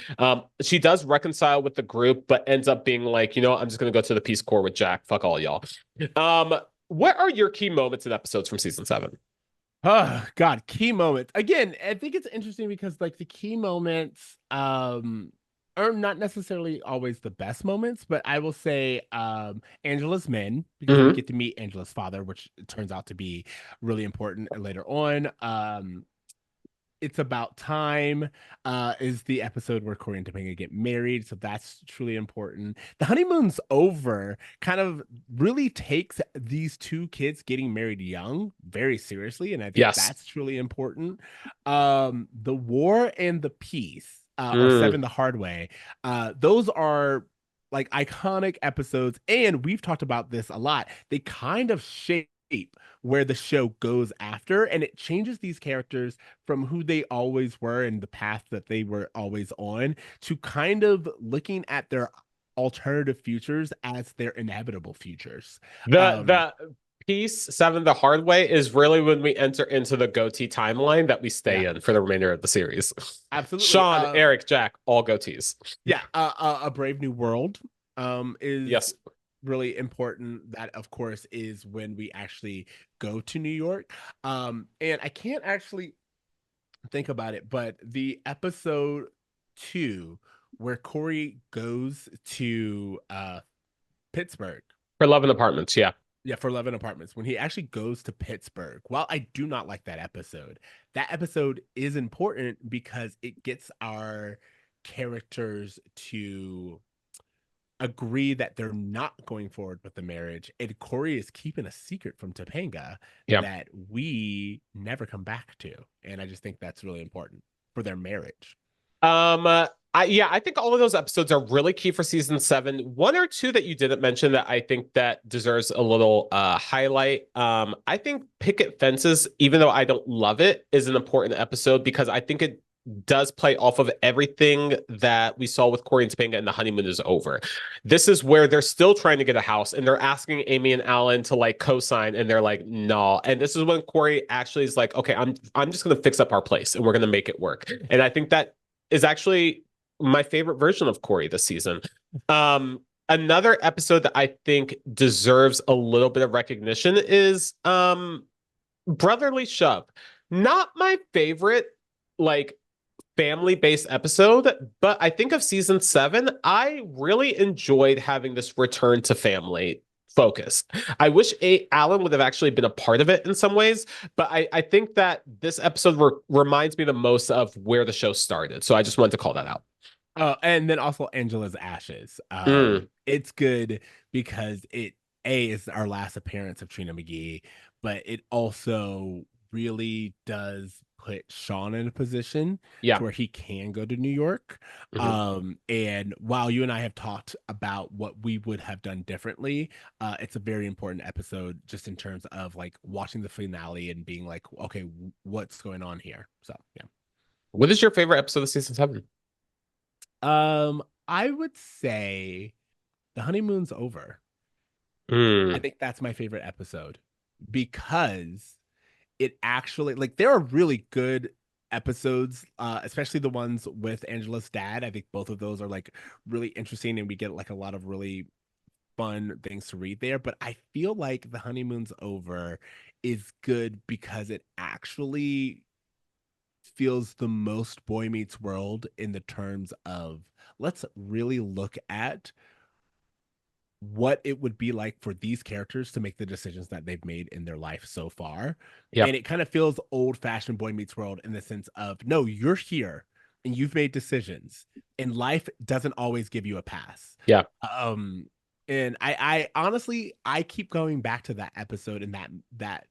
She does reconcile with the group, but ends up being like, I'm just going to go to the Peace Corps with Jack. Fuck all y'all. What are your key moments in episodes from season 7? Oh God, key moments. Again, I think it's interesting because like the key moments are not necessarily always the best moments, but I will say Angela's men, because we Mm-hmm. get to meet Angela's father, which turns out to be really important later on. It's About Time is the episode where Cory and Topanga get married, so that's truly important. The honeymoon's over kind of really takes these two kids getting married young very seriously, and I think Yes. that's truly important. The War and the Peace, or Mm. Seven the Hard Way, those are like iconic episodes, and we've talked about this a lot. They kind of shape where the show goes after, and it changes these characters from who they always were and the path that they were always on to kind of looking at their alternative futures as their inevitable futures. The Um, the piece 7 the hard way is really when we enter into the goatee timeline that we stay yeah, in for the remainder of the series. absolutely. Shawn, Eric, Jack, all goatees. Yeah, A Brave New World is Yes. really important. That, of course, is when we actually go to New York. And I can't actually think about it, but the episode 2 where Cory goes to Pittsburgh. For Love and Apartments, yeah. Yeah, for 11 Apartments. When he actually goes to Pittsburgh, while I do not like that episode is important because it gets our characters to agree that they're not going forward with the marriage. And Cory is keeping a secret from Topanga Yeah. that we never come back to. And I just think that's really important for their marriage. I think all of those episodes are really key for season 7. One or two that you didn't mention that I think that deserves a little highlight. I think Picket Fences, even though I don't love it, is an important episode because I think it does play off of everything that we saw with Cory and Topanga and the honeymoon is over. This is where they're still trying to get a house and they're asking Amy and Alan to like co-sign and they're like, no. And this is when Cory actually is like, okay, I'm just gonna fix up our place and we're gonna make it work. And I think that is actually my favorite version of Cory this season. Another episode that I think deserves a little bit of recognition is Brotherly Shove. Not my favorite, like family-based episode, but I think of season 7, I really enjoyed having this return to family focus. I wish Alan would have actually been a part of it in some ways, but I think that this episode reminds me the most of where the show started. So I just wanted to call that out. And then also Angela's Ashes. Mm, It's good because it is our last appearance of Trina McGee, but it also really does put Shawn in a position yeah. to where he can go to New York. Mhm. And while you and I have talked about what we would have done differently, it's a very important episode just in terms of like watching the finale and being like, okay, what's going on here? So yeah. What is your favorite episode of season 7? I would say The Honeymoon's Over. I Mm, think that's my favorite episode because it actually like there are really good episodes, especially the ones with Angela's dad. I think both of those are like really interesting and we get like a lot of really fun things to read there. But I feel like The Honeymoon's Over is good because it actually feels the most Boy Meets World in the terms of let's really look at what it would be like for these characters to make the decisions that they've made in their life so far. yep. And it kind of feels old fashioned Boy Meets World in the sense of, no, you're here. and you've made decisions, and life doesn't always give you a pass. Yeah. Um, and I honestly, I keep going back to that episode and that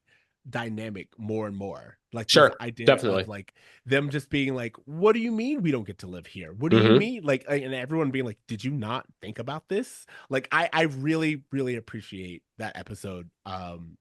dynamic more and more. Like this Sure. idea of Definitely. like them just being like, "What do you mean we don't get to live here? What do you Hmm. mean?" Like, and everyone being like, "Did you not think about this?" Like, I really really appreciate that episode. Um,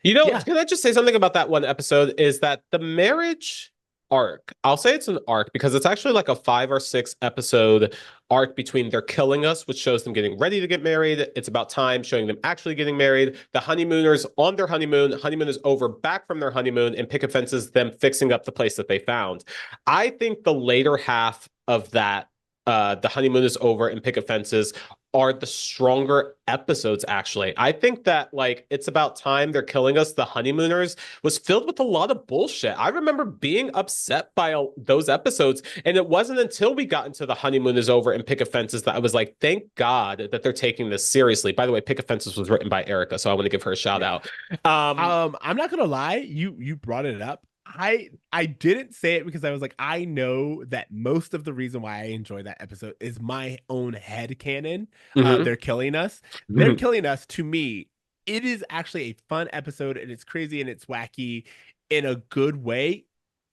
yeah, Can I just say something about that one episode? Is that the marriage arc? I'll say it's an arc because it's actually like a 5 or 6 episode arc between they're killing us, which shows them getting ready to get married. It's about time, showing them actually getting married. The honeymooners on their honeymoon. Honeymoon is over, back from their honeymoon, and picket fences them fixing up the place that they found. I think the later half of that, the honeymoon is over and picket fences, are the stronger episodes, actually. I think that like it's about time they're killing us. The honeymooners was filled with a lot of bullshit. I remember being upset by those episodes, and it wasn't until we got into the honeymoon is over and picket fences that I was like, thank God that they're taking this seriously. By the way, picket fences was written by Erica, so I want to give her a shout yeah. out. um I'm not gonna lie, you brought it up. I didn't say it because I was like, I know that most of the reason why I enjoy that episode is my own head canon. mhm, They're killing us. They're mhm. killing us. To me, it is actually a fun episode, and it's crazy and it's wacky in a good way.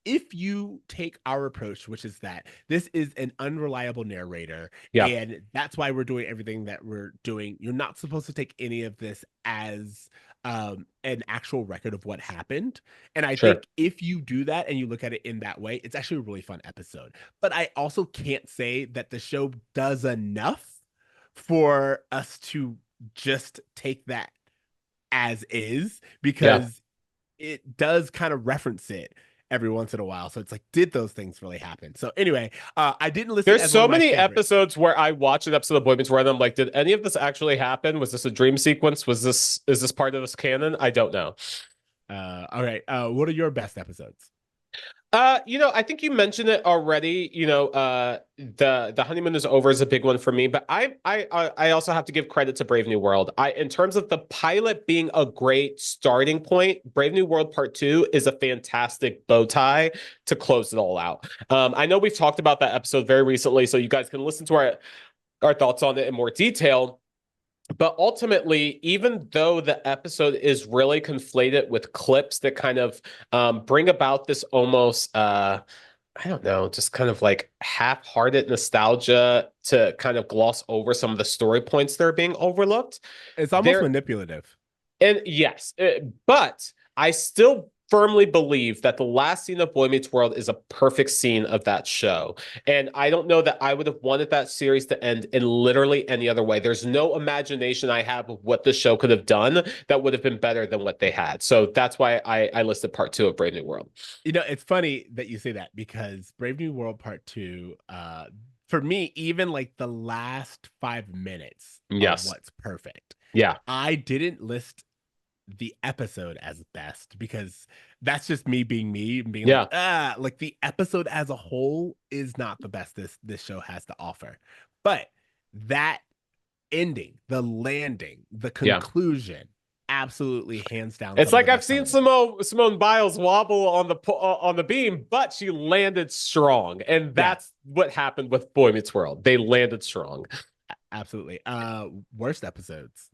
If you take our approach, which is that this is an unreliable narrator, Yeah, and that's why we're doing everything that we're doing, you're not supposed to take any of this as an actual record of what happened. And I sure. think if you do that and you look at it in that way, it's actually a really fun episode. But I also can't say that the show does enough for us to just take that as is, Yeah. because it does kind of reference it every once in a while. So it's like, did those things really happen? So anyway, I didn't list it There's as one so of my many favorites. episodes where I watch an episode of Boy Meets World and I'm like, did any of this actually happen? Was this a dream sequence? Is this part of this canon? I don't know. All right. What are your best episodes? I think you mentioned it already. The honeymoon is over is a big one for me, but I also have to give credit to Brave New World. In terms of the pilot being a great starting point, Brave New World Part 2 is a fantastic bow tie to close it all out. I know we've talked about that episode very recently, so you guys can listen to our thoughts on it in more detail. But ultimately, even though the episode is really conflated with clips that kind of bring about this almost, I don't know, just kind of like half-hearted nostalgia to kind of gloss over some of the story points that are being overlooked. It's almost There, manipulative. and yes, but I still firmly believe that the last scene of Boy Meets World is a perfect scene of that show. And I don't know that I would have wanted that series to end in literally any other way. There's no imagination I have of what the show could have done that would have been better than what they had. So that's why I listed part 2 of Brave New World. It's funny that you say that, because Brave New World Part 2, for me, even like the last 5 minutes of Yes. what's perfect, Yeah. I didn't list the episode as best, because that's just me being me and being like, Yeah. like the episode as a whole is not the best this show has to offer. But that ending, the landing, the Yeah. conclusion, absolutely hands down It's some of the like I've best seen television. Simone Biles wobble on the beam, but she landed strong, and Yeah, that's what happened with Boy Meets World. They landed strong. absolutely. Worst episodes.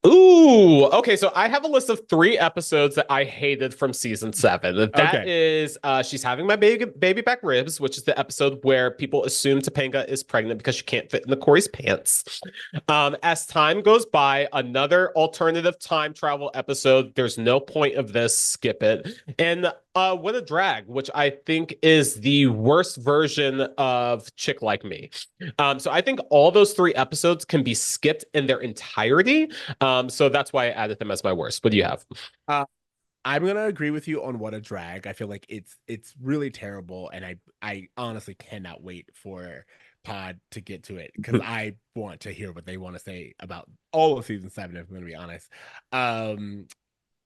Ooh, okay. So I have a list of 3 episodes that I hated from season 7. That Okay. is, she's having my baby back ribs, which is the episode where people assume Topanga is pregnant because she can't fit in the Cory's pants. As time goes by, another alternative time travel episode. There's no point of this. Skip it. And what a drag, which I think is the worst version of Chick Like Me. So I think all those 3 episodes can be skipped in their entirety. So that's why I added them as my worst. What do you have? Uh, I'm gonna agree with you on what a drag. I feel like it's really terrible, and I honestly cannot wait for Pod to get to it, because I want to hear what they want to say about all of season 7. If I'm gonna be honest, um,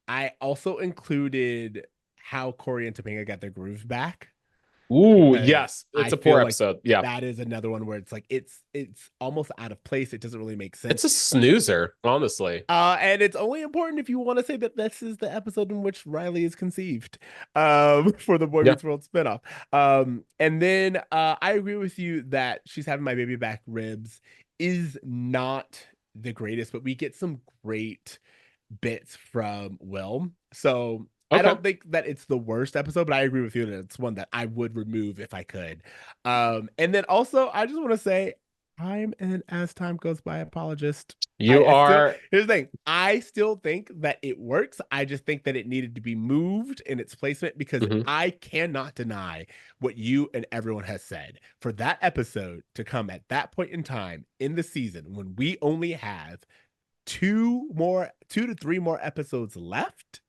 I also included how Cory and Topanga got their groove back. Ooh, because yes. I It's a poor feel like episode. Yeah. that is another one where it's like it's almost out of place. It doesn't really make It's sense. a snoozer, honestly. And it's only important if you want to say that this is the episode in which Riley is conceived, for the Boy Yeah. Meets World spinoff. And then I agree with you that she's having my baby back ribs is not the greatest, but we get some great bits from Will. So I Okay. don't think that it's the worst episode, but I agree with you that it's one that I would remove if I could. And then also I just want to say I'm an as time goes by apologist. You I still are. here's the thing. I still think that it works. I just think that it needed to be moved in its placement because Mhm. I cannot deny what you and everyone has said. For that episode to come at that point in time in the season when we only have two to three more episodes left,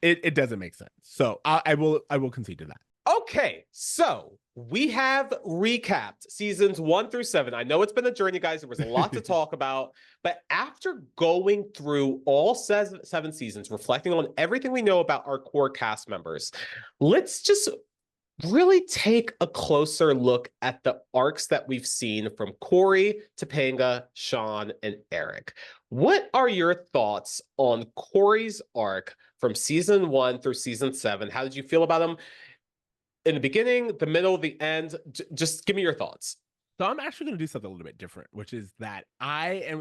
it doesn't make sense. So I will concede to that. Okay, so we have recapped seasons 1 through 7. I know it's been a journey, guys. There was a lot to talk about, but after going through all seven seasons, reflecting on everything we know about our core cast members, let's just really take a closer look at the arcs that we've seen from Cory, Topanga, Shawn, and Eric. What are your thoughts on Cory's arc from season 1 through season 7? How did you feel about him in the beginning, the middle, the end? Just give me your thoughts. So I'm actually going to do something a little bit different, which is that I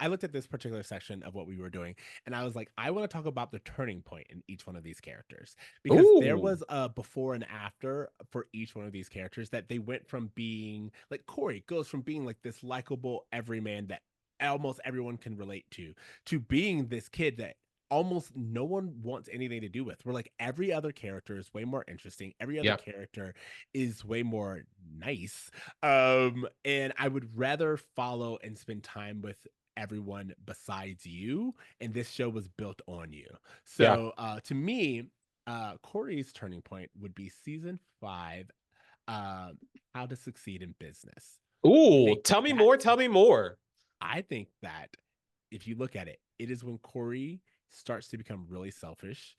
looked at this particular section of what we were doing, and I was like, I want to talk about the turning point in each one of these characters because there Ooh, was a before and after for each one of these characters that they went from being like Cory goes from being like this likable everyman that almost everyone can relate to being this kid that almost no one wants anything to do with. We're like every other character is way more interesting. Every other yeah, character is way more nice, and I would rather follow and spend time with everyone besides you, and this show was built on you. yeah. So to me, Cory's turning point would be season 5, um how to succeed in business. I Ooh, think tell me that more. Tell me more. I think that if you look at it, it is when Cory starts to become really selfish.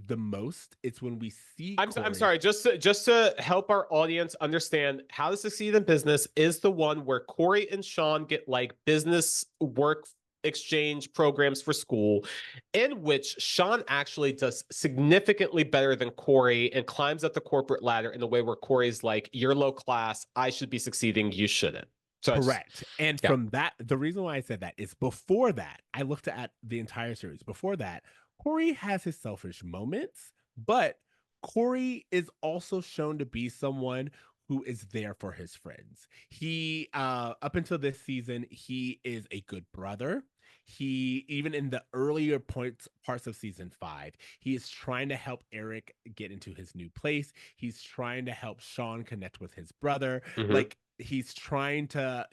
The most, it's when we see I'm Cory. sorry. Just to help our audience understand, How to Succeed in Business is the one where Cory and Shawn get like business work exchange programs for school, in which Shawn actually does significantly better than Cory and climbs up the corporate ladder in a way where Cory's like, "You're low class. I should be succeeding. You shouldn't." So, Correct. And yeah. from that, the reason why I said that is before that, I looked at the entire series. Before that, Cory has his selfish moments, but Cory is also shown to be someone who is there for his friends. He up until this season, he is a good brother. He even in the earlier parts of season 5, he is trying to help Eric get into his new place. He's trying to help Shawn connect with his brother. Mhm. Like he's trying to,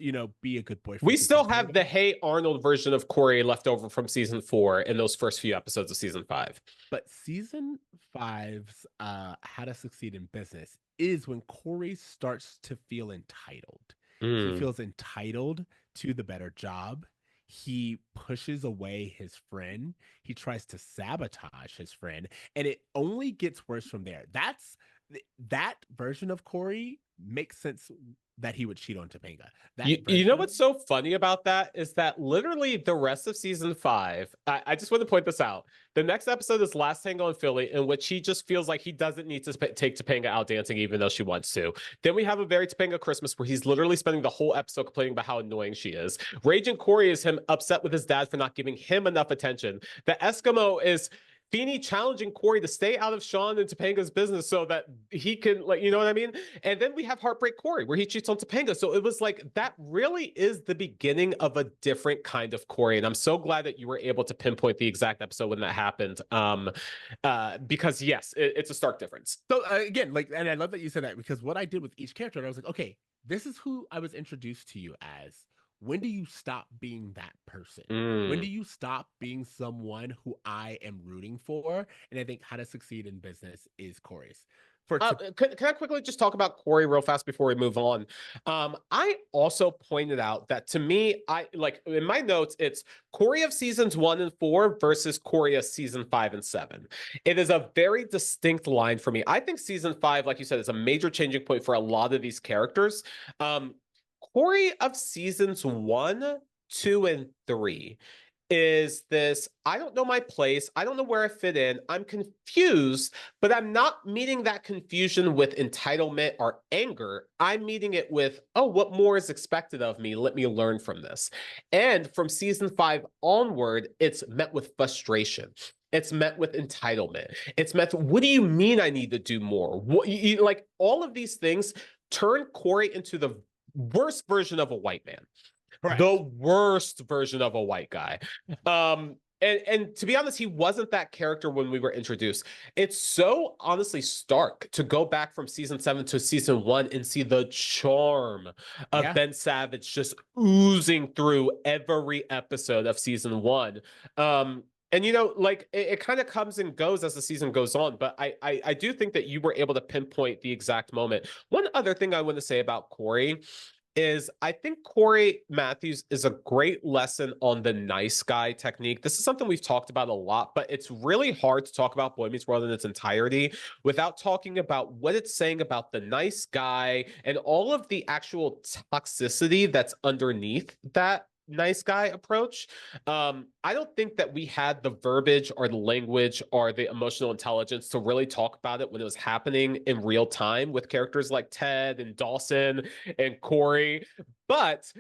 be a good We boyfriend to still have the Topanga. Hey Arnold version of Cory left over from season 4 in those first few episodes of season 5. But season 5's How to Succeed in Business is when Cory starts to feel entitled. He Mm. feels entitled to the better job. He pushes away his friend. He tries to sabotage his friend, and it only gets worse from there. That version of Cory makes sense that he would cheat on Topanga. That You know version of what's so funny about that is that literally the rest of season 5, I just want to point this out. The next episode is Last Tango in Philly, in which he just feels like he doesn't need to take Topanga out dancing, even though she wants to. Then we have A Very Topanga Christmas, where he's literally spending the whole episode complaining about how annoying she is. Raging Cory is him upset with his dad for not giving him enough attention. The Eskimo is Feeny challenging Cory to stay out of Shawn and Topanga's business so that he can, like, you know what I mean? And then we have Heartbreak Cory, where he cheats on Topanga. So it was like, that really is the beginning of a different kind of Cory. And I'm so glad that you were able to pinpoint the exact episode when that happened. Because yes, it's a stark difference. So again, like, and I love that you said that because what I did with each character, I was like, okay, this is who I was introduced to you as. When do you stop being that person? When do Mm. you stop being someone who I am rooting for? And I think How to Succeed in Business is Cory's. for Can I quickly just talk about Cory real fast before we move on? I also pointed out that to me, I like in my notes, it's Cory of seasons 1 and 4 versus Cory of season 5 and 7. It is a very distinct line for me. I think season 5, like you said, is a major changing point for a lot of these characters. Um, Cory of seasons 1, 2, and 3 is this I don't know my place. I don't know where I fit in. I'm confused, but I'm not meeting that confusion with entitlement or anger. I'm meeting it with, oh, what more is expected of me? Let me learn from this. And from season 5 onward, it's met with frustration. It's met with entitlement. It's met, what do you mean I need to do more? What like all of these things turn Cory into the worst version of a white man, correct. the worst version of a white guy. And to be honest, he wasn't that character when we were introduced. It's so honestly stark to go back from season 7 to season 1 and see the charm of Yeah. Ben Savage just oozing through every episode of season 1. And like it kind of comes and goes as the season goes on, but I do think that you were able to pinpoint the exact moment. One other thing I want to say about Cory is I think Cory Matthews is a great lesson on the nice guy technique. This is something we've talked about a lot, but it's really hard to talk about Boy Meets World in its entirety without talking about what it's saying about the nice guy and all of the actual toxicity that's underneath that nice guy approach. I don't think that we had the verbiage or the language or the emotional intelligence to really talk about it when it was happening in real time with characters like Ted and Dawson and Cory. But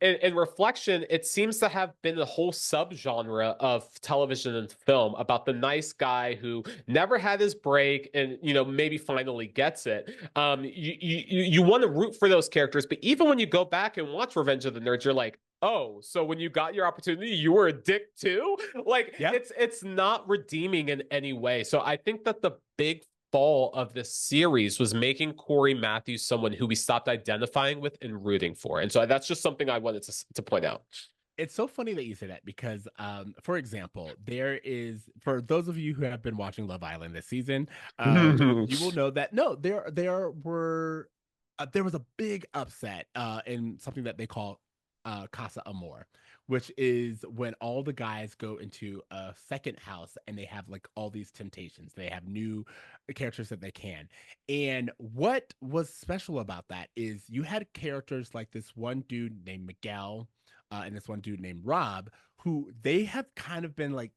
in reflection, it seems to have been a whole subgenre of television and film about the nice guy who never had his break and maybe finally gets it. You want to root for those characters, but even when you go back and watch Revenge of the Nerds, you're like, oh, so when you got your opportunity, you were a dick too? Like Yeah. it's not redeeming in any way. So I think that the big fall of this series was making Cory Matthews someone who we stopped identifying with and rooting for. And so that's just something I wanted to point out. It's so funny that you say that because, for example, there is for those of you who have been watching Love Island this season, you will know that no, there was a big upset in something that they call Casa Amor, which is when all the guys go into a second house and they have like all these temptations. They have new characters that they can. And what was special about that is you had characters like this one dude named Miguel and this one dude named Rob, who they have kind of been like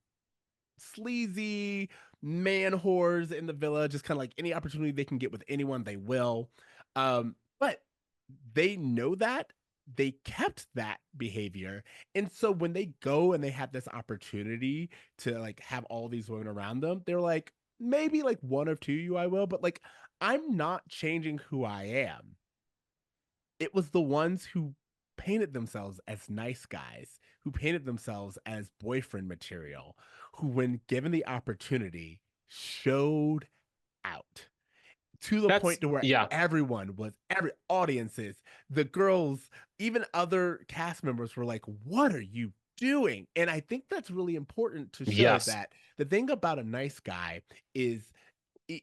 sleazy man whores in the villa, just kind of like any opportunity they can get with anyone, they will. But they know that they kept that behavior. And so when they go and they have this opportunity to like have all these women around them, they're like, maybe like one or two you I will, but like I'm not changing who I am. It was the ones who painted themselves as nice guys, who painted themselves as boyfriend material, who, when given the opportunity, showed out to the That's point to where yeah. every audiences, the girls, even other cast members were like, what are you doing? And I think that's really important to show Yes. that the thing about a nice guy is it,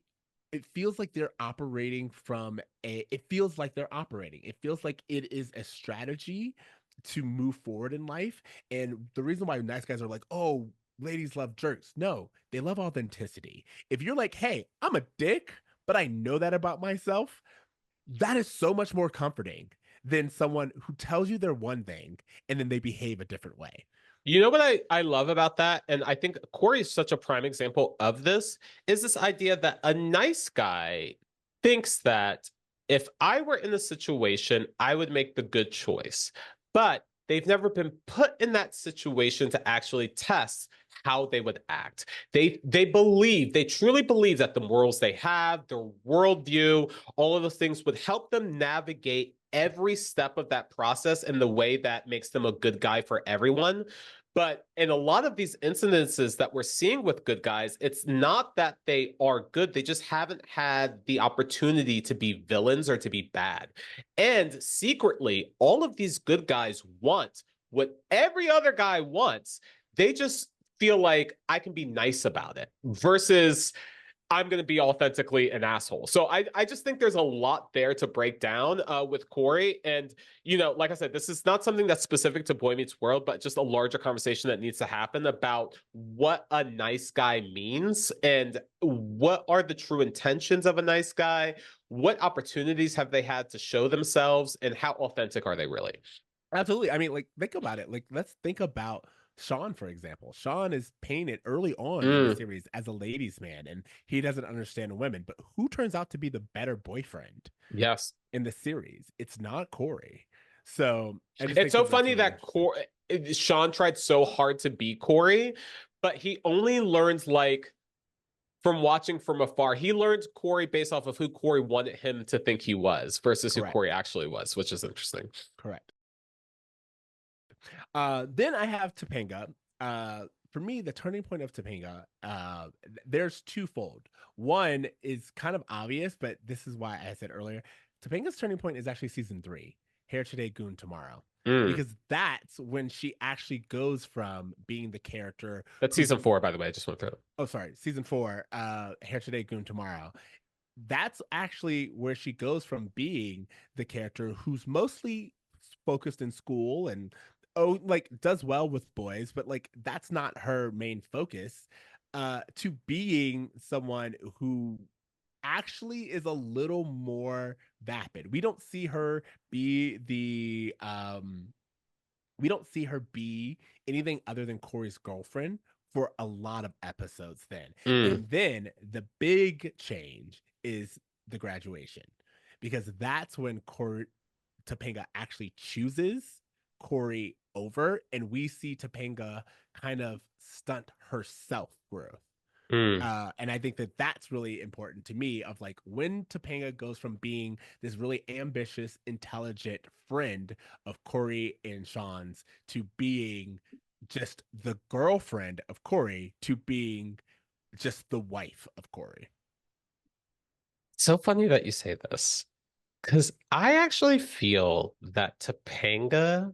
it feels like they're operating from it feels like they're operating. It feels like it is a strategy to move forward in life. And the reason why nice guys are like, oh, ladies love jerks. No, they love authenticity. If you're like, hey, I'm a dick, but I know that about myself, that is so much more comforting than someone who tells you they're one thing and then they behave a different way. You know what I love about that? And I think Cory is such a prime example of this, is this idea that a nice guy thinks that if I were in a situation, I would make the good choice. But they've never been put in that situation to actually test how they would act. They truly believe that the morals they have, their worldview, all of those things would help them navigate every step of that process in the way that makes them a good guy for everyone. But in a lot of these incidences that we're seeing with good guys, it's not that they are good. They just haven't had the opportunity to be villains or to be bad. And secretly, all of these good guys want what every other guy wants. They just feel like I can be nice about it versus I'm going to be authentically an asshole. So I just think there's a lot there to break down with Cory. And, you know, like I said, this is not something that's specific to Boy Meets World, but just a larger conversation that needs to happen about what a nice guy means and what are the true intentions of a nice guy. What opportunities have they had to show themselves and how authentic are they really? Absolutely. I mean, like, think about it. Like, let's think about Shawn, for example. Shawn is painted early on in the Mm, series as a ladies' man, and he doesn't understand women. But who turns out to be the better boyfriend yes. in the series? It's not Cory. So I just It's think so that that's funny really that interesting. Shawn tried so hard to beat Cory, but he only learns like from watching from afar. He learned Cory based off of who Cory wanted him to think he was versus who Correct. Cory actually was, which is interesting. Correct. Then I have Topanga. For me, the turning point of Topanga, there's twofold. One is kind of obvious, but this is why I said earlier, Topanga's turning point is actually season 3, Hair Today, Goon Tomorrow, Mm. because that's when she actually goes from being the character That's who's, season 4, by the way. I just went through it. oh, sorry, season 4, Hair Today, Goon Tomorrow. That's actually where she goes from being the character who's mostly focused in school and, oh, like, does well with boys, but like that's not her main focus, to being someone who actually is a little more vapid. Be the we don't see her be anything other than Cory's girlfriend for a lot of episodes then. Mm. And then the big change is the graduation, because that's when Topanga actually chooses Cory over, and we see Topanga kind of stunt her self growth. Mm. And I think that that's really important to me, of like when Topanga goes from being this really ambitious, intelligent friend of Cory and Shawn's to being just the girlfriend of Cory to being just the wife of Cory. So funny that you say this because I actually feel that Topanga,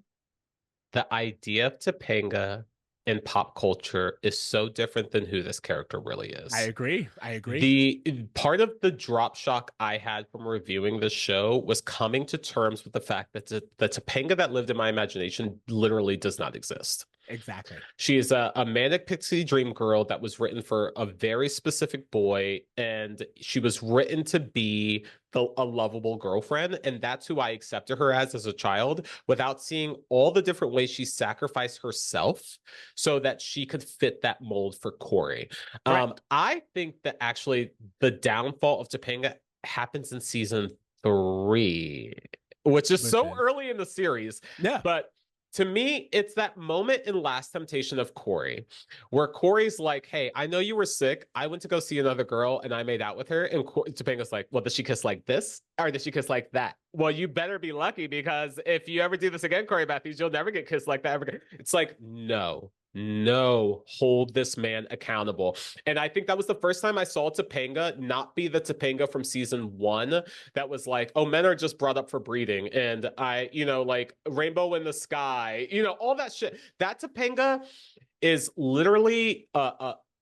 the idea of Topanga in pop culture is so different than who this character really I is. agree. I agree. The part of the drop shock I had from reviewing the show was coming to terms with the fact that the Topanga that lived in my imagination literally does not exist. Exactly. She is a manic pixie dream girl that was written for a very specific boy, and she was written to be a lovable girlfriend, and that's who I accepted her as a child, without seeing all the different ways she sacrificed herself so that she could fit that mold for Cory. Correct. I think that actually the downfall of Topanga happens in season 3, which is Which so is, early in the series, yeah. but to me, it's that moment in Last Temptation of Cory where Cory's like, hey, I know you were sick. I went to go see another girl and I made out with her. And Topanga's like, well, does she kiss like this? Or does she kiss like that? Well, you better be lucky, because if you ever do this again, Cory Matthews, you'll never get kissed like that ever again. It's like, no, no, hold this man accountable. And I think that was the first time I saw Topanga not be the Topanga from season 1 that was like, oh, men are just brought up for breeding. And I, you know, like rainbow in the sky, you know, all that shit. That Topanga is literally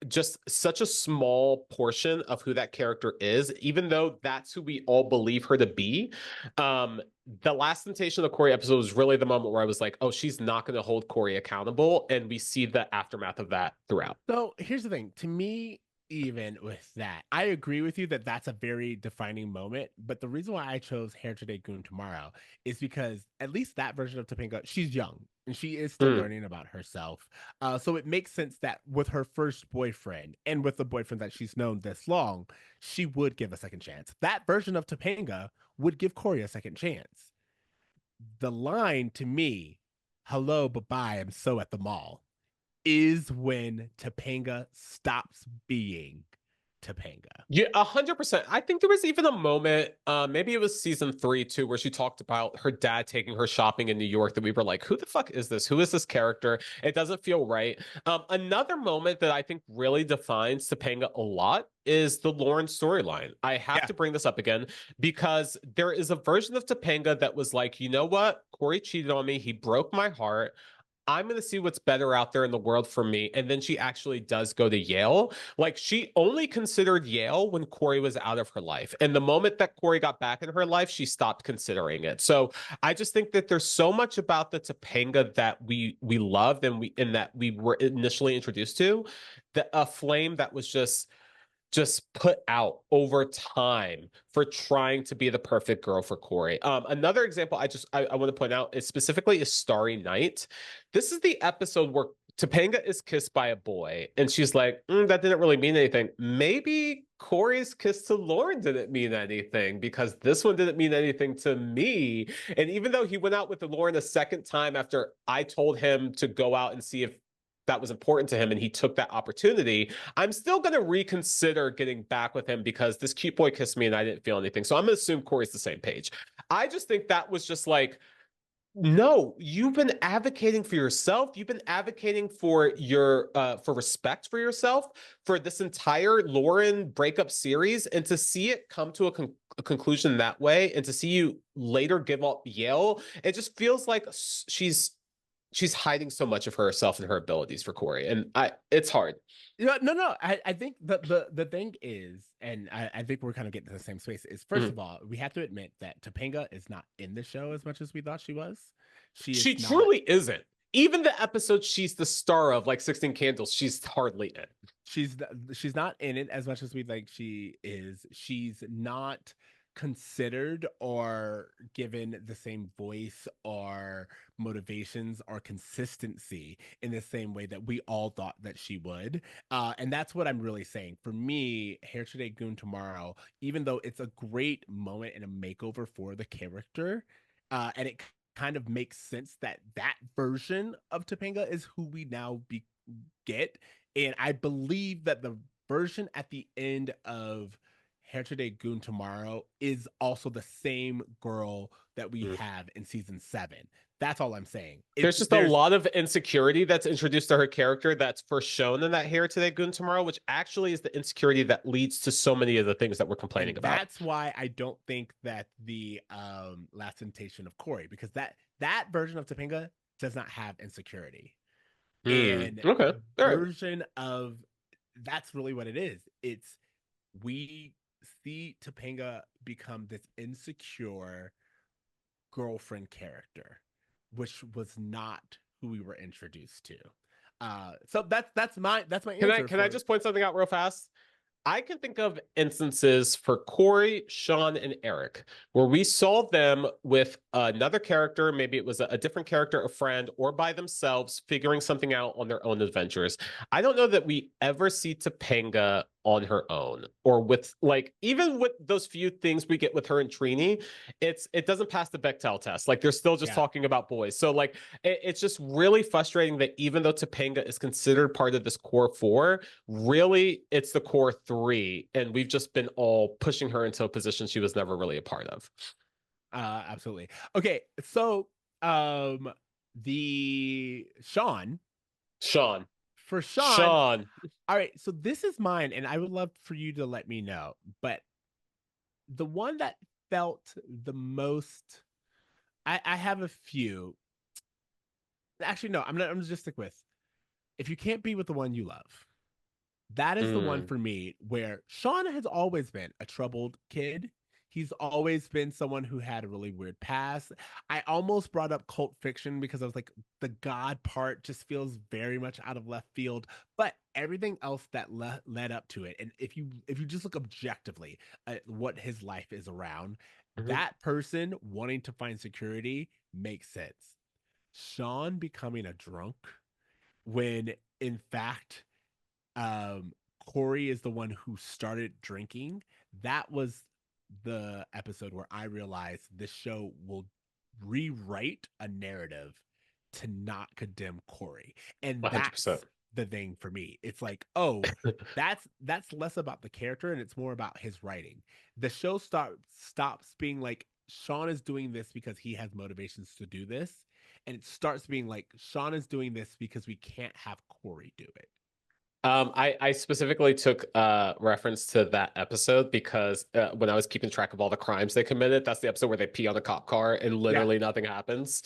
just such a small portion of who that character is, even though that's who we all believe her to be. Um, the Last Temptation of Cory episode was really the moment where I was like, oh, she's not going to hold Cory accountable. And we see the aftermath of that throughout. So here's the thing. To me, even with that, I agree with you that that's a very defining moment. But the reason why I chose Hair Today, Goon Tomorrow is because at least that version of Topanga, she's young and she is still Mm. learning about herself. So it makes sense that with her first boyfriend and with the boyfriend that she's known this long, she would give a second chance. That version of Topanga would give Cory a second chance. The line to me, hello, bye bye, I'm so at the mall, is when Topanga stops being Topanga. Yeah, 100%. I think there was even a moment, maybe it was season 3 too, where she talked about her dad taking her shopping in New York. That we were like, "Who the fuck is this? Who is this character?" It doesn't feel right. Another moment that I think really defines Topanga a lot is the Lauren storyline. I have Yeah. to bring this up again because there is a version of Topanga that was like, you know what? Cory cheated on me. He broke my heart. I'm going to see what's better out there in the world for me. And then she actually does go to Yale. Like she only considered Yale when Cory was out of her life. And the moment that Cory got back in her life, she stopped considering it. So I just think that there's so much about the Topanga that we loved and that we were initially introduced to, that a flame that was just put out over time for trying to be the perfect girl for Cory. Another example I want to point out is specifically is Starry Night. This is the episode where Topanga is kissed by a boy, and she's like, that didn't really mean anything. Maybe Cory's kiss to Lauren didn't mean anything because this one didn't mean anything to me. And even though he went out with Lauren a second time after I told him to go out and see if that was important to him and he took that opportunity, I'm still going to reconsider getting back with him because this cute boy kissed me and I didn't feel anything. So I'm going to assume Cory's the same page. I just think that was just like, no, you've been advocating for yourself. You've been advocating for your for respect for yourself for this entire Lauren breakup series, and to see it come to a conclusion that way, and to see you later give up Yale, it just feels like she's hiding so much of herself and her abilities for Cory, and it's hard. Yeah, no. I think the thing is, and I think we're kind of getting to the same space, is first Mhm. of all, we have to admit that Topanga is not in the show as much as we thought she was. She is She not. truly isn't. Even the episode she's the star of, like 16 Candles, she's hardly in. She's she's not in it as much as we think she is. She's not considered or given the same voice or motivations or consistency in the same way that we all thought that she would. And that's what I'm really saying. For me, Hair Today, Goon Tomorrow, even though it's a great moment and a makeover for the character, and it kind of makes sense that that version of Topanga is who we now get. And I believe that the version at the end of Hair Today, Goon Tomorrow is also the same girl that we Mm. have in season 7. That's all I'm saying. There's just a lot of insecurity that's introduced to her character that's first shown in that Hair Today, Goon Tomorrow, which actually is the insecurity that leads to so many of the things that we're complaining and about. that's why I don't think that the Last Temptation of Cory, because that version of Topanga does not have insecurity. And Okay. the All right. version of that's really what it is. It's we see Topanga become this insecure girlfriend character, which was not who we were introduced to. So that's my answer Can I for. just point something out real fast? I can think of instances for Cory, Shawn, and Eric where we saw them with another character. Maybe it was a different character, a friend, or by themselves figuring something out on their own adventures. I don't know that we ever see Topanga on her own, or with like even with those few things we get with her and Trini, it doesn't pass the Bechdel test. Like they're still just Yeah. talking about boys. So like it's just really frustrating that even though Topanga is considered part of this core four, really it's the core three, and we've just been all pushing her into a position she was never really a part of. Absolutely. Okay, so um the Shawn Shawn. for Shawn. Shawn. All right, so this is mine, and I would love for you to let me know. But the one that felt the most, I have a few. Actually, no, I'm just stick with. If you can't be with the one you love, that is the one Mm. for me where Shawn has always been a troubled kid. He's always been someone who had a really weird past. I almost brought up cult fiction because I was like, the God part just feels very much out of left field, but everything else that led up to it, and if you just look objectively at what his life is around, Mhm. that person wanting to find security makes sense. Shawn becoming a drunk when in fact Cory is the one who started drinking. That was the episode where I realized this show will rewrite a narrative to not condemn Cory. And that's 100%. the thing for me. It's like, oh, that's less about the character and it's more about his writing. The show stops being like Shawn is doing this because he has motivations to do this. And it starts being like Shawn is doing this because we can't have Cory do it. I specifically took reference to that episode because when I was keeping track of all the crimes they committed, that's the episode where they pee on a cop car and Yeah. literally nothing happens.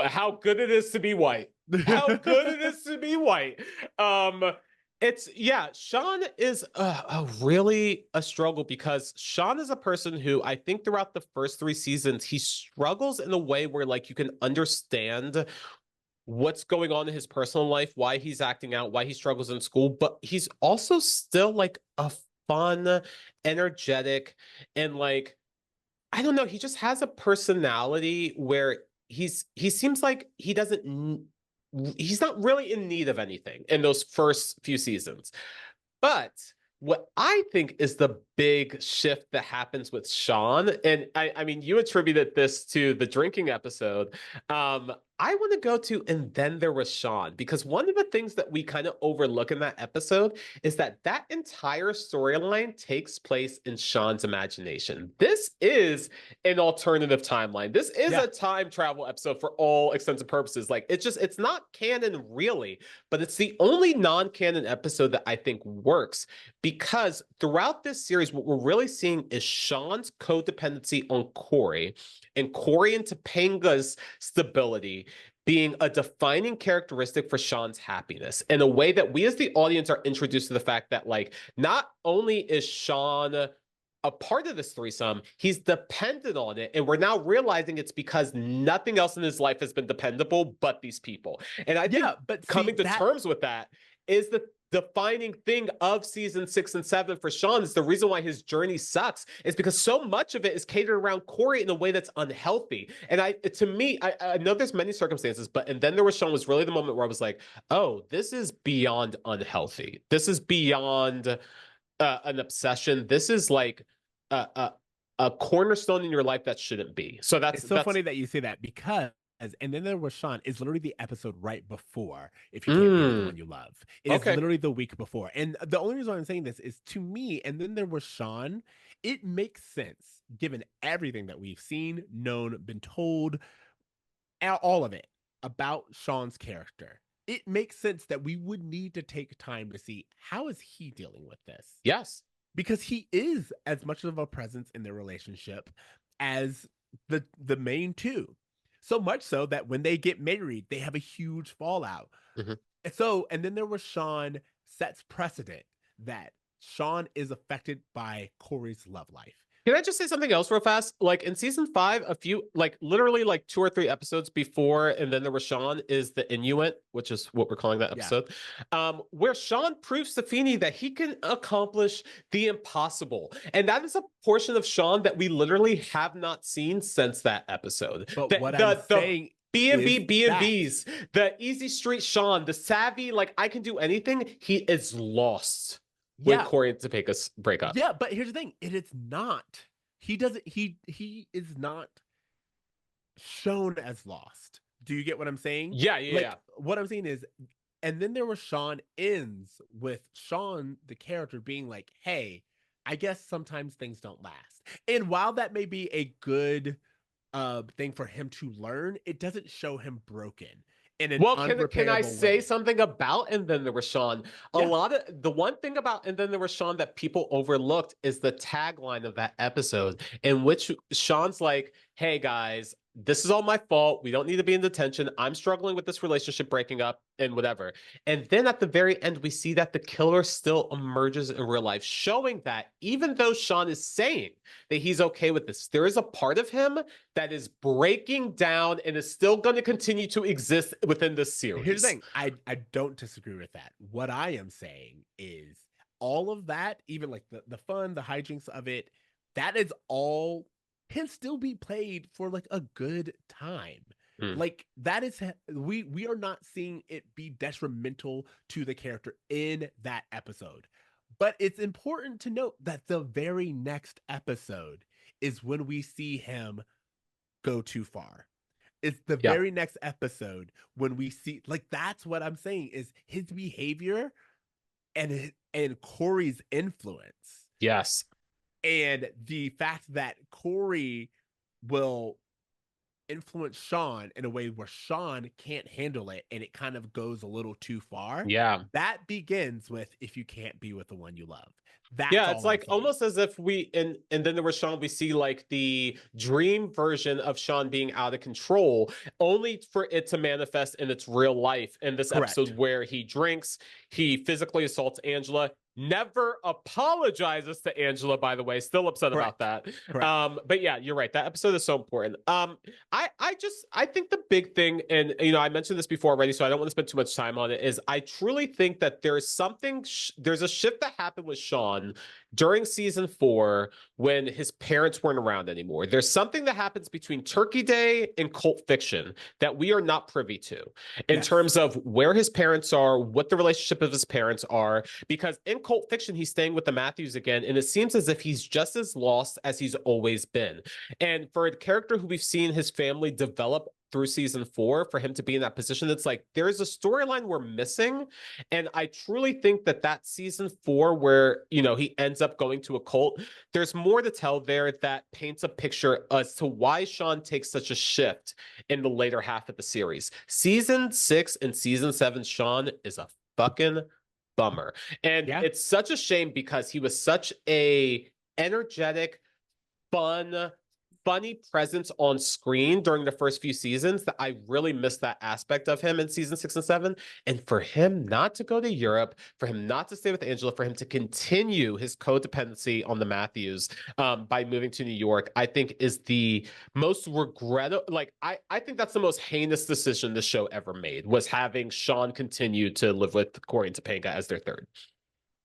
How good it is to be white. How good it is to be white. Um, it's yeah, Shawn is a really a struggle because Shawn is a person who I think throughout the first three seasons he struggles in a way where like you can understand what's going on in his personal life, why he's acting out, why he struggles in school, but he's also still like a fun, energetic, and like I don't know, he just has a personality where he seems like he's not really in need of anything in those first few seasons. But what I think is the big shift that happens with Shawn, and I mean, you attributed this to the drinking episode. I want to go to, and then there was Shawn, because one of the things that we kind of overlook in that episode is that that entire storyline takes place in Shawn's imagination. This is an alternative timeline. This is Yeah. a time travel episode for all extensive purposes. Like, it's not canon really, but it's the only non-canon episode that I think works because throughout this series, what we're really seeing is Shawn's codependency on Cory and Cory and Topanga's stability being a defining characteristic for Shawn's happiness in a way that we as the audience are introduced to the fact that like not only is Shawn a part of this threesome, he's dependent on it. And we're now realizing it's because nothing else in his life has been dependable but these people. And I think Yeah, but see coming to that terms with that is the defining thing of season 6 and 7 for Shawn is the reason why his journey sucks is because so much of it is catered around Cory in a way that's unhealthy. And to me, I know there's many circumstances, but and then there was Shawn was really the moment where I was like, oh, this is beyond unhealthy. This is beyond an obsession. This is like a, a a cornerstone in your life that shouldn't be. So it's so that's funny that you say that because and then there was Shawn is literally the episode right before If You Can't Be With the mm, One You Love. It is okay. literally the week before. And the only reason I'm saying this is to me, and then there was Shawn, it makes sense given everything that we've seen, known, been told, all of it about Shawn's character. It makes sense that we would need to take time to see how is he dealing with this Yes. because he is as much of a presence in their relationship as the main two. So much so that when they get married, they have a huge fallout. Mhm. And then there was Shawn sets precedent that Shawn is affected by Cory's love life. Can I just say something else real fast? Like in season 5, a few like literally like 2 or 3 episodes before, and then there was Shawn is the Inuit, which is what we're calling that Yeah. episode. Where Shawn proves to Feeny that he can accomplish the impossible. And that is a portion of Shawn that we literally have not seen since that episode. But The what I'm the saying B and B is B and that B's, the easy street Shawn, the savvy, like I can do anything, he is lost when yeah, Cory and Topeka break up. yeah, but here's the thing, it is not. He doesn't he is not shown as lost. Do you get what I'm saying? Yeah, yeah, yeah. Like what I'm saying is, and then there was Shawn ends with Shawn, the character, being like, hey, I guess sometimes things don't last. And while that may be a good thing for him to learn, it doesn't show him broken in an Well, can I unrepairable say way. something about And Then There Was Shawn? A Yeah. lot of the one thing about And Then There Was Shawn that people overlooked is the tagline of that episode, in which Shawn's like, "Hey guys, this is all my fault. We don't need to be in detention. I'm struggling with this relationship breaking up and whatever." And then at the very end, we see that the killer still emerges in real life, showing that even though Shawn is saying that he's okay with this, there is a part of him that is breaking down and is still going to continue to exist within this Here's the series. thing. I don't disagree with that. What I am saying is all of that, even like the fun, the hijinks of it, that is all can still be played for like a good time. Mm, Like that is we are not seeing it be detrimental to the character in that episode. But it's important to note that the very next episode is when we see him go too far. It's the yeah. very next episode when we see like that's what I'm saying is his behavior and Cory's influence Yes. and the fact that Cory will influence Shawn in a way where Shawn can't handle it and it kind of goes a little too far. Yeah. That begins with if you can't be with the one you love. That's Yeah, it's all I'm like saying. almost as if and then there was Shawn, we see like the dream version of Shawn being out of control, only for it to manifest in its real life in this Correct. episode where he drinks, he physically assaults Angela, never apologizes to Angela, by the way, still upset about Correct. that. Correct. But yeah, you're right. That episode is so important. I think the big thing, and I mentioned this before already, so I don't want to spend too much time on it, is I truly think that there's a shift that happened with Shawn during season 4 when his parents weren't around anymore. There's something that happens between Turkey Day and Cult Fiction that we are not privy to in Yes. terms of where his parents are, what the relationship of his parents are. Because in Cult Fiction, he's staying with the Matthews again, and it seems as if he's just as lost as he's always been. And for a character who we've seen his family develop through season 4, for him to be in that position, it's like there's a storyline we're missing. And I truly think that season 4, where he ends up going to a cult, there's more to tell there that paints a picture as to why Shawn takes such a shift in the later half of the series. Season 6 and season 7 Shawn is a fucking bummer, and Yeah. it's such a shame because he was such a energetic, fun, funny presence on screen during the first few seasons that I really missed that aspect of him in season 6 and 7. And for him not to go to Europe, for him not to stay with Angela, for him to continue his codependency on the Matthews by moving to New York, I think is the most regrettable. Like, I think that's the most heinous decision the show ever made, was having Shawn continue to live with Cory and Topanga as their third.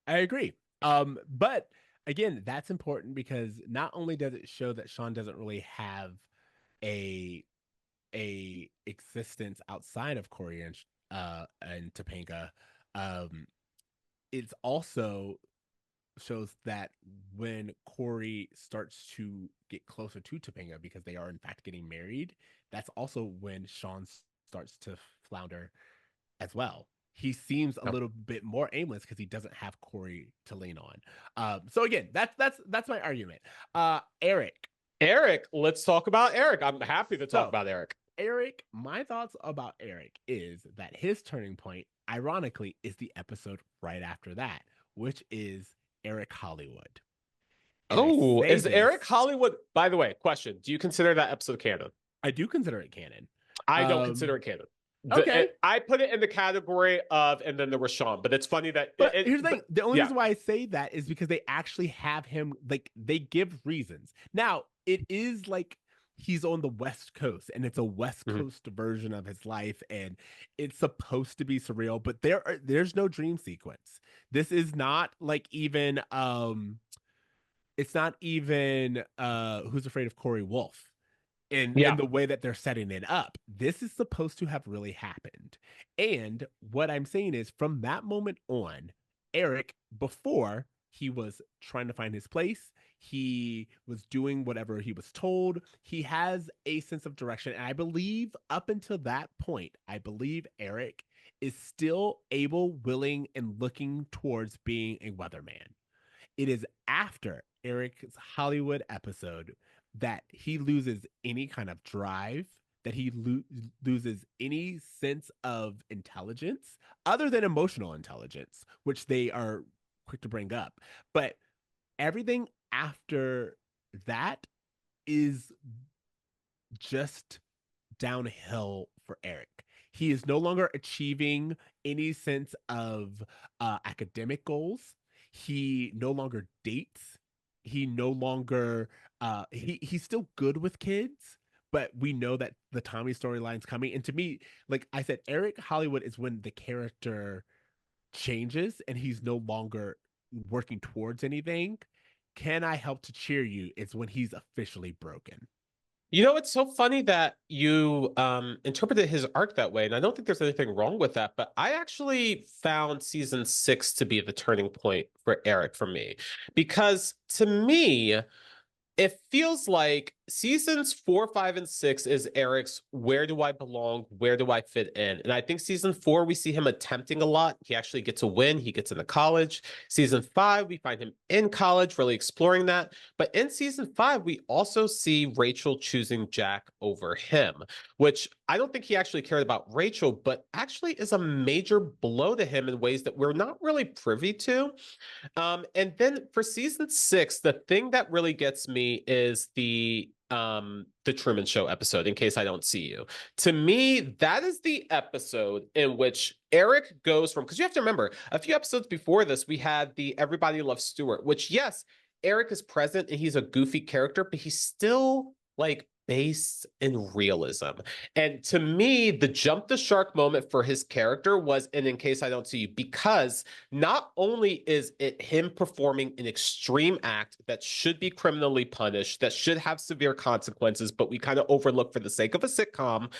I agree. But again, that's important because not only does it show that Shawn doesn't really have a existence outside of Cory and Topanga, um, it's also shows that when Cory starts to get closer to Topanga because they are in fact getting married, that's also when Shawn starts to flounder as well. He seems a little bit more aimless because he doesn't have Cory to lean on. So again, that's my argument. Eric. Eric, let's talk about Eric. I'm happy to talk So about Eric. Eric, my thoughts about Eric is that his turning point, ironically, is the episode right after that, which is Eric Hollywood. And I Oh, say is this, Eric Hollywood? By the way, question: do you consider that episode canon? I do consider it canon. I don't consider Um, it canon. okay. I put it in the category of, and then there was Shawn, but it's funny that But here's the thing: the only yeah. reason why I say that is because they actually have him, like they give reasons. Now it is like he's on the West Coast, and it's a West Mhm. Coast version of his life, and it's supposed to be surreal. But there's no dream sequence. This is not like even it's not even Who's Afraid of Corey Wolf in Yeah. the way that they're setting it up. This is supposed to have really happened. And what I'm saying is from that moment on, Eric, before he was trying to find his place, he was doing whatever he was told. He has a sense of direction. And I believe up until that point, I believe Eric is still able, willing, and looking towards being a weatherman. It is after Eric's Hollywood episode that he loses any kind of drive, that he loses any sense of intelligence other than emotional intelligence, which they are quick to bring up. But everything after that is just downhill for Eric. He is no longer achieving any sense of academic goals. He no longer dates. He no longer he's still good with kids, but we know that the Tommy storyline's coming. And to me, like I said, Eric Hollywood is when the character changes and he's no longer working towards anything. Can I help to cheer you? It's when he's officially broken. It's so funny that you interpreted his arc that way, and I don't think there's anything wrong with that, but I actually found season 6 to be the turning point for Eric for me. Because to me, it feels like seasons 4, 5, and 6 is Eric's where do I belong? Where do I fit in? And I think season 4, we see him attempting a lot. He actually gets a win. He gets into college. Season 5, we find him in college, really exploring that. But in season 5, we also see Rachel choosing Jack over him, which I don't think he actually cared about Rachel, but actually is a major blow to him in ways that we're not really privy to. And then for season 6, the thing that really gets me is the Truman Show episode, In Case I Don't See You. To me, that is the episode in which Eric goes from, because you have to remember, a few episodes before this, we had the Everybody Loves Stuart, which, yes, Eric is present and he's a goofy character, but he's still like based in realism. And to me, the jump the shark moment for his character was In Case I Don't See You, because not only is it him performing an extreme act that should be criminally punished, that should have severe consequences, but we kind of overlook for the sake of a sitcom,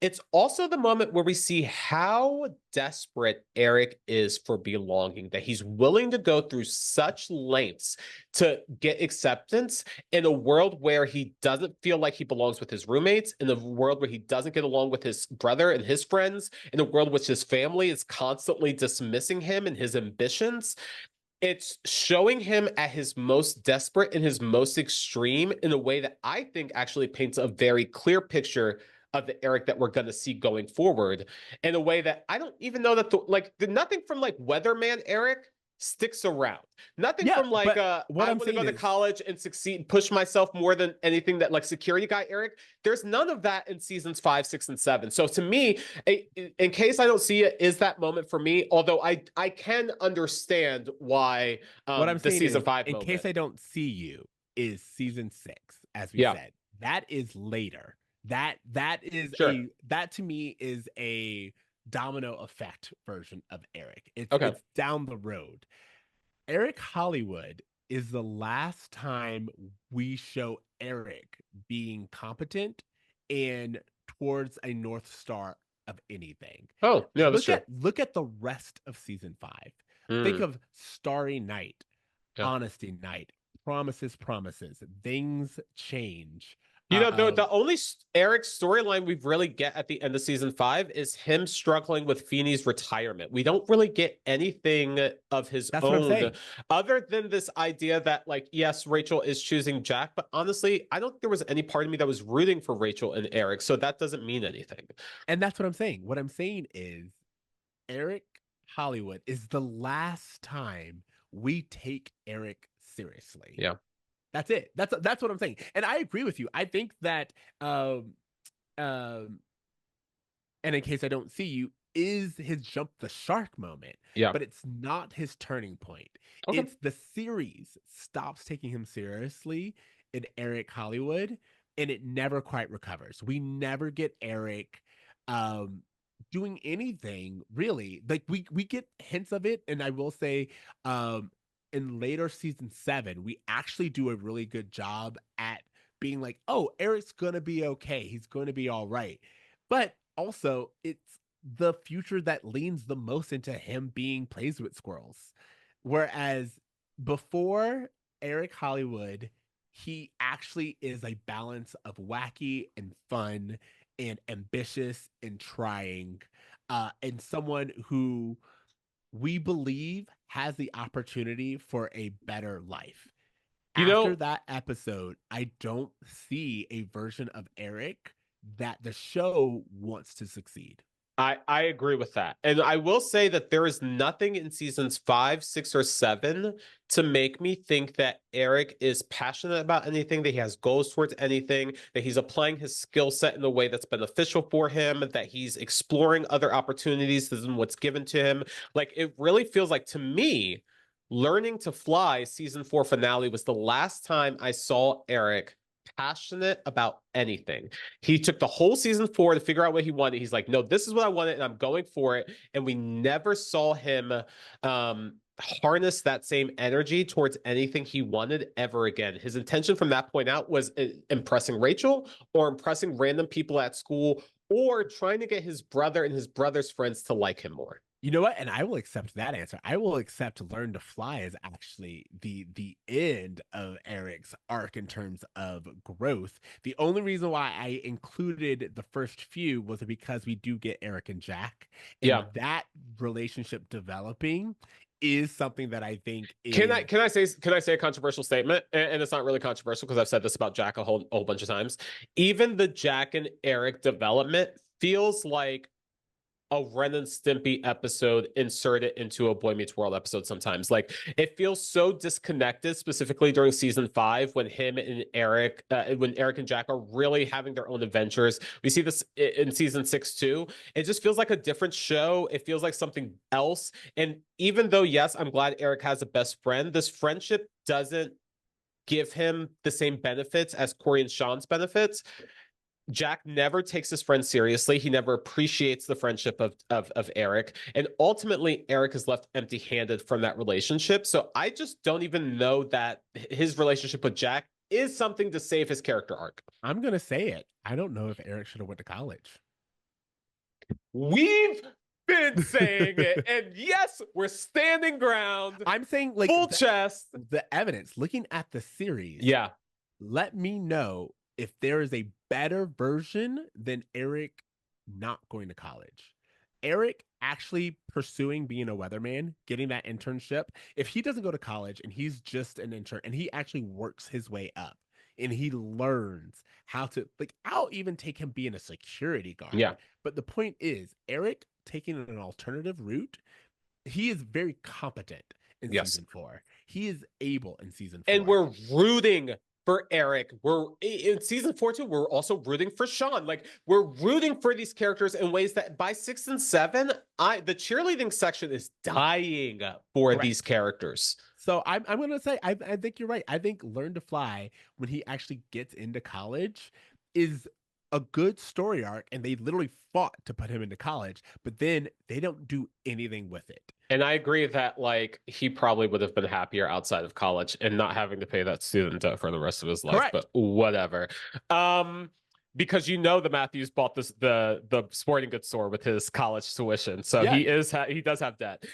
it's also the moment where we see how desperate Eric is for belonging, that he's willing to go through such lengths to get acceptance in a world where he doesn't feel like he belongs with his roommates, in a world where he doesn't get along with his brother and his friends, in a world which his family is constantly dismissing him and his ambitions. It's showing him at his most desperate and his most extreme in a way that I think actually paints a very clear picture of the Eric that we're going to see going forward, in a way that I don't even know that nothing from like Weatherman Eric sticks around. Nothing Yeah, from like but what I I'm want to go saying to is college and succeed, push myself more than anything, that like security guy Eric. There's none of that in seasons 5, 6, and 7. So to me, In Case I Don't See It is that moment for me. Although I can understand why what I'm the saying season is, 5 In Case moment. I Don't See You is season 6, as we Yeah, said. That is later. sure. That to me is a domino effect version of Eric. Okay. It's down the road. Eric Hollywood is the last time we show Eric being competent and towards a North Star of anything. Oh, yeah, that's true. Look at the rest of season 5. Think Mm, of Starry Night, yeah. Honesty Night, Promises, Things Change. You know, Uh, the only Eric storyline we really get at the end of season 5 is him struggling with Feeny's retirement. We don't really get anything of his that's what I'm own, saying. other than this idea that, like, yes, Rachel is choosing Jack, but honestly, I don't think there was any part of me that was rooting for Rachel and Eric, so that doesn't mean anything. And that's what I'm saying. What I'm saying is Eric Hollywood is the last time we take Eric seriously. Yeah. That's it. That's what I'm saying. And I agree with you. I think that um and In Case I Don't See You is his jump the shark moment, Yeah. but it's not his turning point. Okay. It's the series stops taking him seriously in Eric Hollywood, and it never quite recovers. We never get Eric um doing anything really. Like we get hints of it, and I will say in later season 7, we actually do a really good job at being like, oh, Eric's gonna be okay. He's gonna be all right. But also, it's the future that leans the most into him being plays with squirrels. Whereas before Eric Hollywood, he actually is a balance of wacky and fun and ambitious and trying, and someone who we believe has the opportunity for a better life. You After know, that episode, I don't see a version of Eric that the show wants to succeed. I agree with that. And I will say that there is nothing in seasons 5, 6, or 7 to make me think that Eric is passionate about anything, that he has goals towards anything, that he's applying his skill set in a way that's beneficial for him, that he's exploring other opportunities than what's given to him. Like, it really feels like, to me, Learning to Fly season 4 finale was the last time I saw Eric passionate about anything. He took the whole season 4 to figure out what he wanted. He's like, no, this is what I wanted, and I'm going for it. And we never saw him harness that same energy towards anything he wanted ever again. His intention from that point out was impressing Rachel or impressing random people at school or trying to get his brother and his brother's friends to like him more. You know what? And I will accept that answer. I will accept Learn to Fly as actually the end of Eric's arc in terms of growth. The only reason why I included the first few was because we do get Eric and Jack, and Yeah. that relationship developing is something that I think Can is I say a controversial statement? And it's not really controversial because I've said this about Jack a whole bunch of times. Even the Jack and Eric development feels like a Ren and Stimpy episode inserted into a Boy Meets World episode sometimes. Like it feels so disconnected, specifically during season 5 when when Eric and Jack are really having their own adventures. We see this in season 6 too. It just feels like a different show. It feels like something else. And even though, yes, I'm glad Eric has a best friend, this friendship doesn't give him the same benefits as Cory and Shawn's benefits. Jack never takes his friend seriously. He never appreciates the friendship of Eric. And ultimately, Eric is left empty handed from that relationship. So I just don't even know that his relationship with Jack is something to save his character arc. I'm gonna say it. I don't know if Eric should have went to college. We've been saying it. And yes, we're standing ground. I'm saying like Full chest. the evidence, looking at the series, Yeah. let me know if there is a better version than Eric not going to college. Eric actually pursuing being a weatherman, getting that internship. If he doesn't go to college and he's just an intern and he actually works his way up and he learns how to, like, I'll even take him being a security guard. Yeah. But the point is, Eric taking an alternative route, he is very competent in Yes. season 4. He is able in season 4. And we're rooting for Eric. We're in season 4 too. We're also rooting for Shawn. Like we're rooting for these characters in ways that by 6 and 7, the cheerleading section is dying for Correct. these characters. So I'm gonna say I think you're right. I think Learn to Fly when he actually gets into college is a good story arc, and they literally fought to put him into college, but then they don't do anything with it. And I agree that like he probably would have been happier outside of college and not having to pay that student debt for the rest of his life. Correct. But whatever. Because the Matthews bought the sporting goods store with his college tuition, so yeah. he does have debt.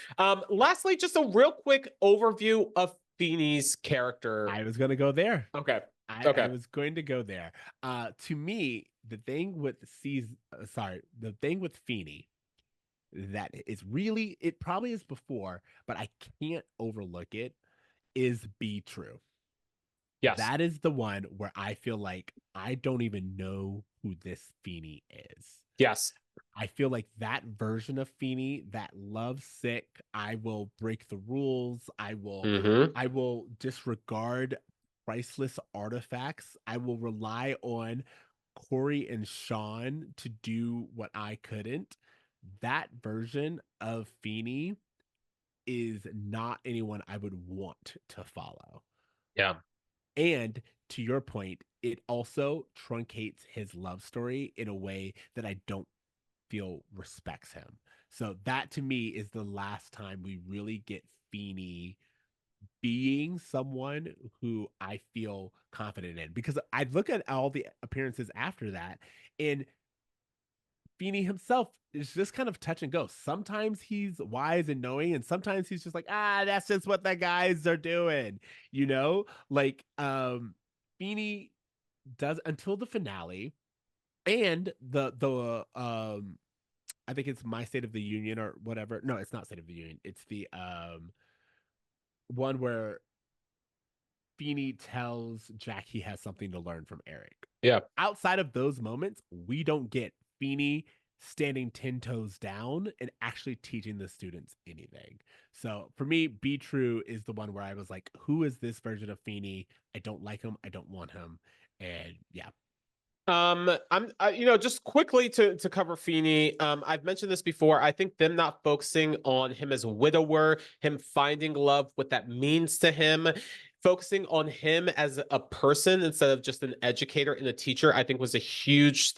Lastly, just a real quick overview of Feeny's character. I was gonna go there. Okay. I was going to go there. To me, the thing with the thing with Feeny that is really, it probably is before, but I can't overlook it, is Be True. Yes. That is the one where I feel like I don't even know who this Feeny is. Yes. I feel like that version of Feeny, that lovesick, I will break the rules, I will disregard priceless artifacts, I will rely on Cory and Shawn to do what I couldn't. That version of Feeny is not anyone I would want to follow. Yeah. And to your point, it also truncates his love story in a way that I don't feel respects him. So that to me is the last time we really get Feeny being someone who I feel confident in. Because I look at all the appearances after that, and Feeny himself is just kind of touch and go. Sometimes he's wise and knowing, and sometimes he's just like, that's just what the guys are doing, you know? Like, Feeny does until the finale, and the I think it's My State of the Union or whatever. No, it's not State of the Union. It's the one where Feeny tells Jack he has something to learn from Eric. Yeah. Outside of those moments, we don't get Feeny standing 10 toes down and actually teaching the students anything. So for me, Be True is the one where I was like, who is this version of Feeny? I don't like him. I don't want him. And yeah. Just quickly to cover Feeny. I've mentioned this before. I think them not focusing on him as a widower, him finding love, what that means to him, focusing on him as a person instead of just an educator and a teacher, I think was a huge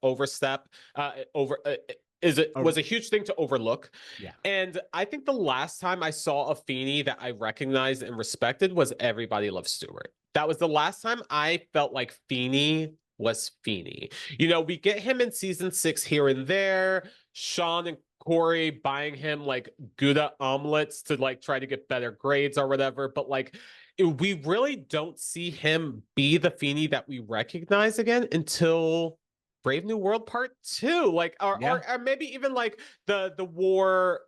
overstep. Was a huge thing to overlook. Yeah. And I think the last time I saw a Feeny that I recognized and respected was Everybody Loves Stewart. That was the last time I felt like Feeny was Feeny. We get him in season 6 here and there. Shawn and Cory buying him like Gouda omelets to like try to get better grades or whatever. But like, we really don't see him be the Feeny that we recognize again until Brave New World Part 2. Like, Yeah. or maybe even like the war,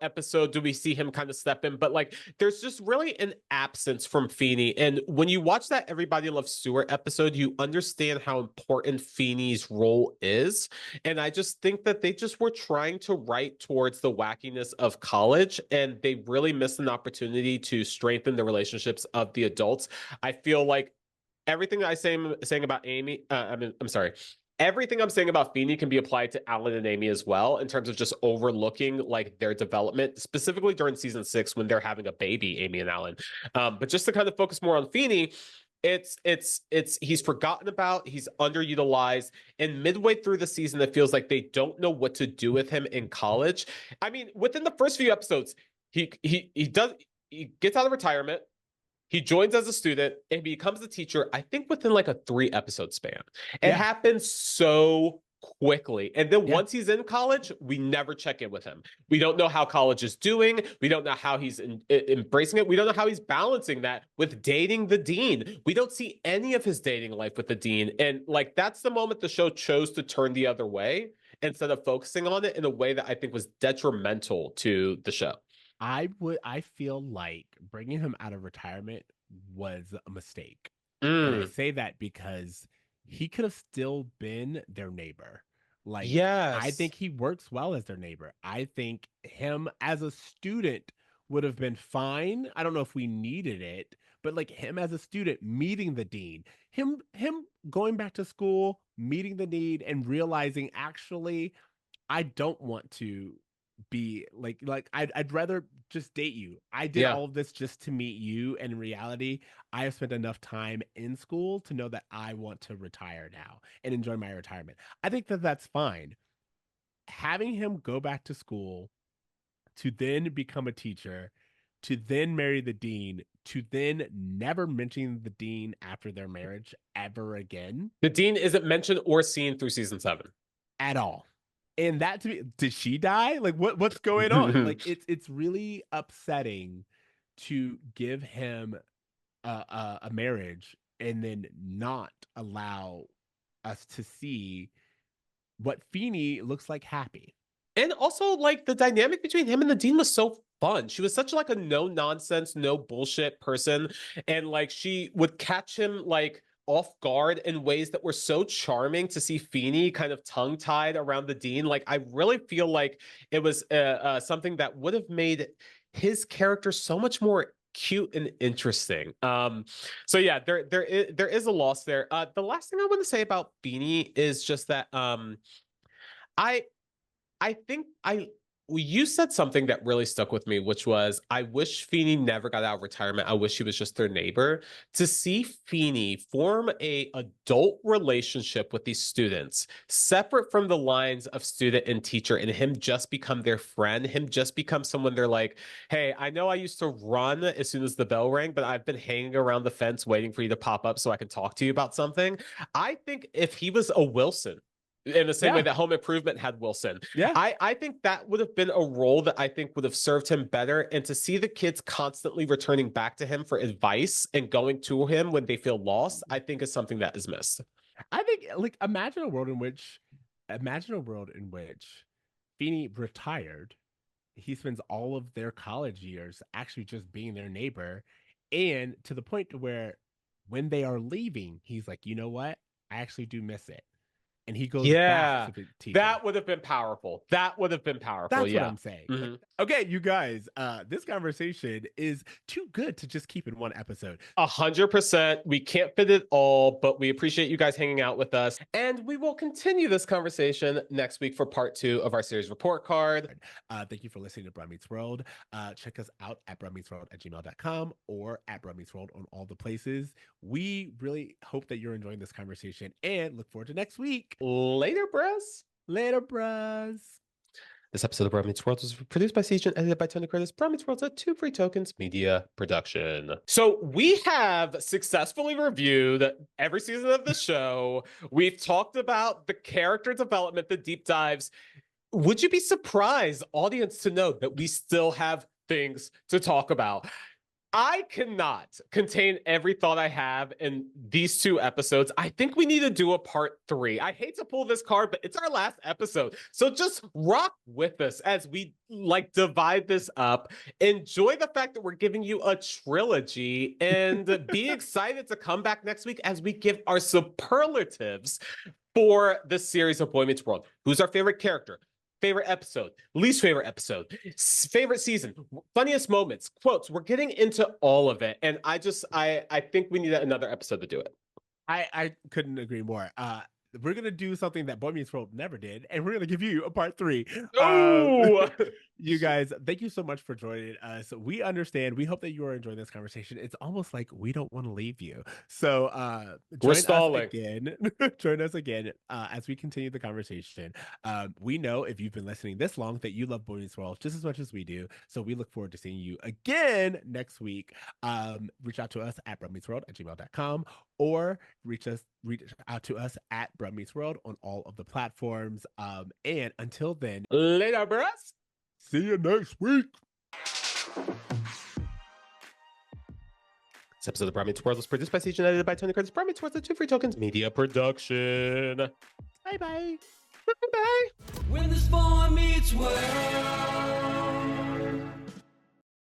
episode, do we see him kind of step in? But like, there's just really an absence from Feeny. And when you watch that Everybody Loves Stewart episode, you understand how important Feeny's role is. And I just think that they just were trying to write towards the wackiness of college, and they really missed an opportunity to strengthen the relationships of the adults. I feel like everything I saying about Amy, I'm sorry. Everything I'm saying about Feeny can be applied to Alan and Amy as well, in terms of just overlooking like their development, specifically during season 6 when they're having a baby, Amy and Alan. But just to kind of focus more on Feeny, it's he's forgotten about, he's underutilized, and midway through the season it feels like they don't know what to do with him in college. I mean, within the first few episodes, he gets out of retirement, he joins as a student, and becomes a teacher, I think within like a 3 episode span. It Yeah. happens so quickly. And then Yeah. once he's in college, we never check in with him. We don't know how college is doing. We don't know how he's embracing it. We don't know how he's balancing that with dating the dean. We don't see any of his dating life with the dean. And like, that's the moment the show chose to turn the other way instead of focusing on it in a way that I think was detrimental to the show. I feel like bringing him out of retirement was a mistake. And I Mm, say that because he could have still been their neighbor. Like, I yes. think he works well as their neighbor. I think him as a student would have been fine. I don't know if we needed it, but like him as a student meeting the dean, him going back to school, meeting the dean and realizing actually I don't want to be like I'd rather just date you. I did Yeah. all of this just to meet you, and in reality, I have spent enough time in school to know that I want to retire now and enjoy my retirement. I think that that's fine. Having him go back to school to then become a teacher, to then marry the dean, to then never mention the dean after their marriage ever again The dean isn't mentioned or seen through season 7. at all. And that to me, did she die? Like what's going on? Like it's really upsetting to give him a marriage and then not allow us to see what Feeny looks like happy. And also, like, the dynamic between him and the dean was so fun. She was such like a no nonsense, no bullshit person, and like she would catch him like off guard in ways that were so charming to see Feeny kind of tongue tied around the dean. Like, I really feel like it was something that would have made his character so much more cute and interesting. So yeah, there is a loss there. The last thing I want to say about Feeny is just that I I think you said something that really stuck with me, which was I wish Feeny never got out of retirement. I wish he was just their neighbor. To see Feeny form a adult relationship with these students, separate from the lines of student and teacher, and him just become their friend, him just become someone they're like, hey, I know I used to run as soon as the bell rang, but I've been hanging around the fence waiting for you to pop up so I can talk to you about something. I think if he was a Wilson, in the same way Yeah. that Home Improvement had Wilson. Yeah. I think that would have been a role that I think would have served him better. And to see the kids constantly returning back to him for advice and going to him when they feel lost, I think is something that is missed. I think like imagine a world in which Feeny retired. He spends all of their college years actually just being their neighbor, and to the point to where when they are leaving, he's like, you know what? I actually do miss it. And he goes back Yeah, to the teaching. that would have been powerful. That would have been powerful. That's what Yeah. I'm saying. Like, Mhm. okay, you guys, this conversation is too good to just keep in one episode. 100%. We can't fit it all, but we appreciate you guys hanging out with us. And we will continue this conversation next week for part 2 of our series report card. Thank you for listening to Broad Meets World. Check us out at broadmeetsworld@gmail.com or at Broad Meets World on all the places. We really hope that you're enjoying this conversation and look forward to next week. Later, bros. Later, bros. This episode of Broad Meets World was produced by Siege and edited by Tony Curtis. Broad Meets World's a 2 Free Tokens media production. So we have successfully reviewed every season of the show. We've talked about the character development, the deep dives. would you be surprised, audience, to know that we still have things to talk about? I cannot contain every thought I have in these 2 episodes. I think we need to do a part 3. I hate to pull this card, but it's our last episode. So just rock with us as we divide this up. Enjoy the fact that we're giving you a trilogy, and be excited to come back next week as we give our superlatives for the series of Boy Meets World. Who's our favorite character? Favorite episode, least favorite episode, favorite season, funniest moments, quotes. We're getting into all of it, and I think we need another episode to do it. I couldn't agree more. We're gonna do something that Boy Meets World never did, and we're gonna give you a part 3. Oh, You guys, thank you so much for joining us. We understand. We hope that you are enjoying this conversation. It's almost like we don't want to leave you. So we're join us stalling. again. Join us again as we continue the conversation. We know if you've been listening this long that you love Boy Meets World just as much as we do. So we look forward to seeing you again next week. Reach out to us at brummeetsworld@gmail.com, or reach out to us at brummeetsworld on all of the platforms. And until then, Later, bros. see you next week. This episode of Brought Meets World was produced by CJ and edited by Tony Curtis. Brought Meets World, the 2 Free Tokens media production. Bye bye. Bye. When this boy meets world.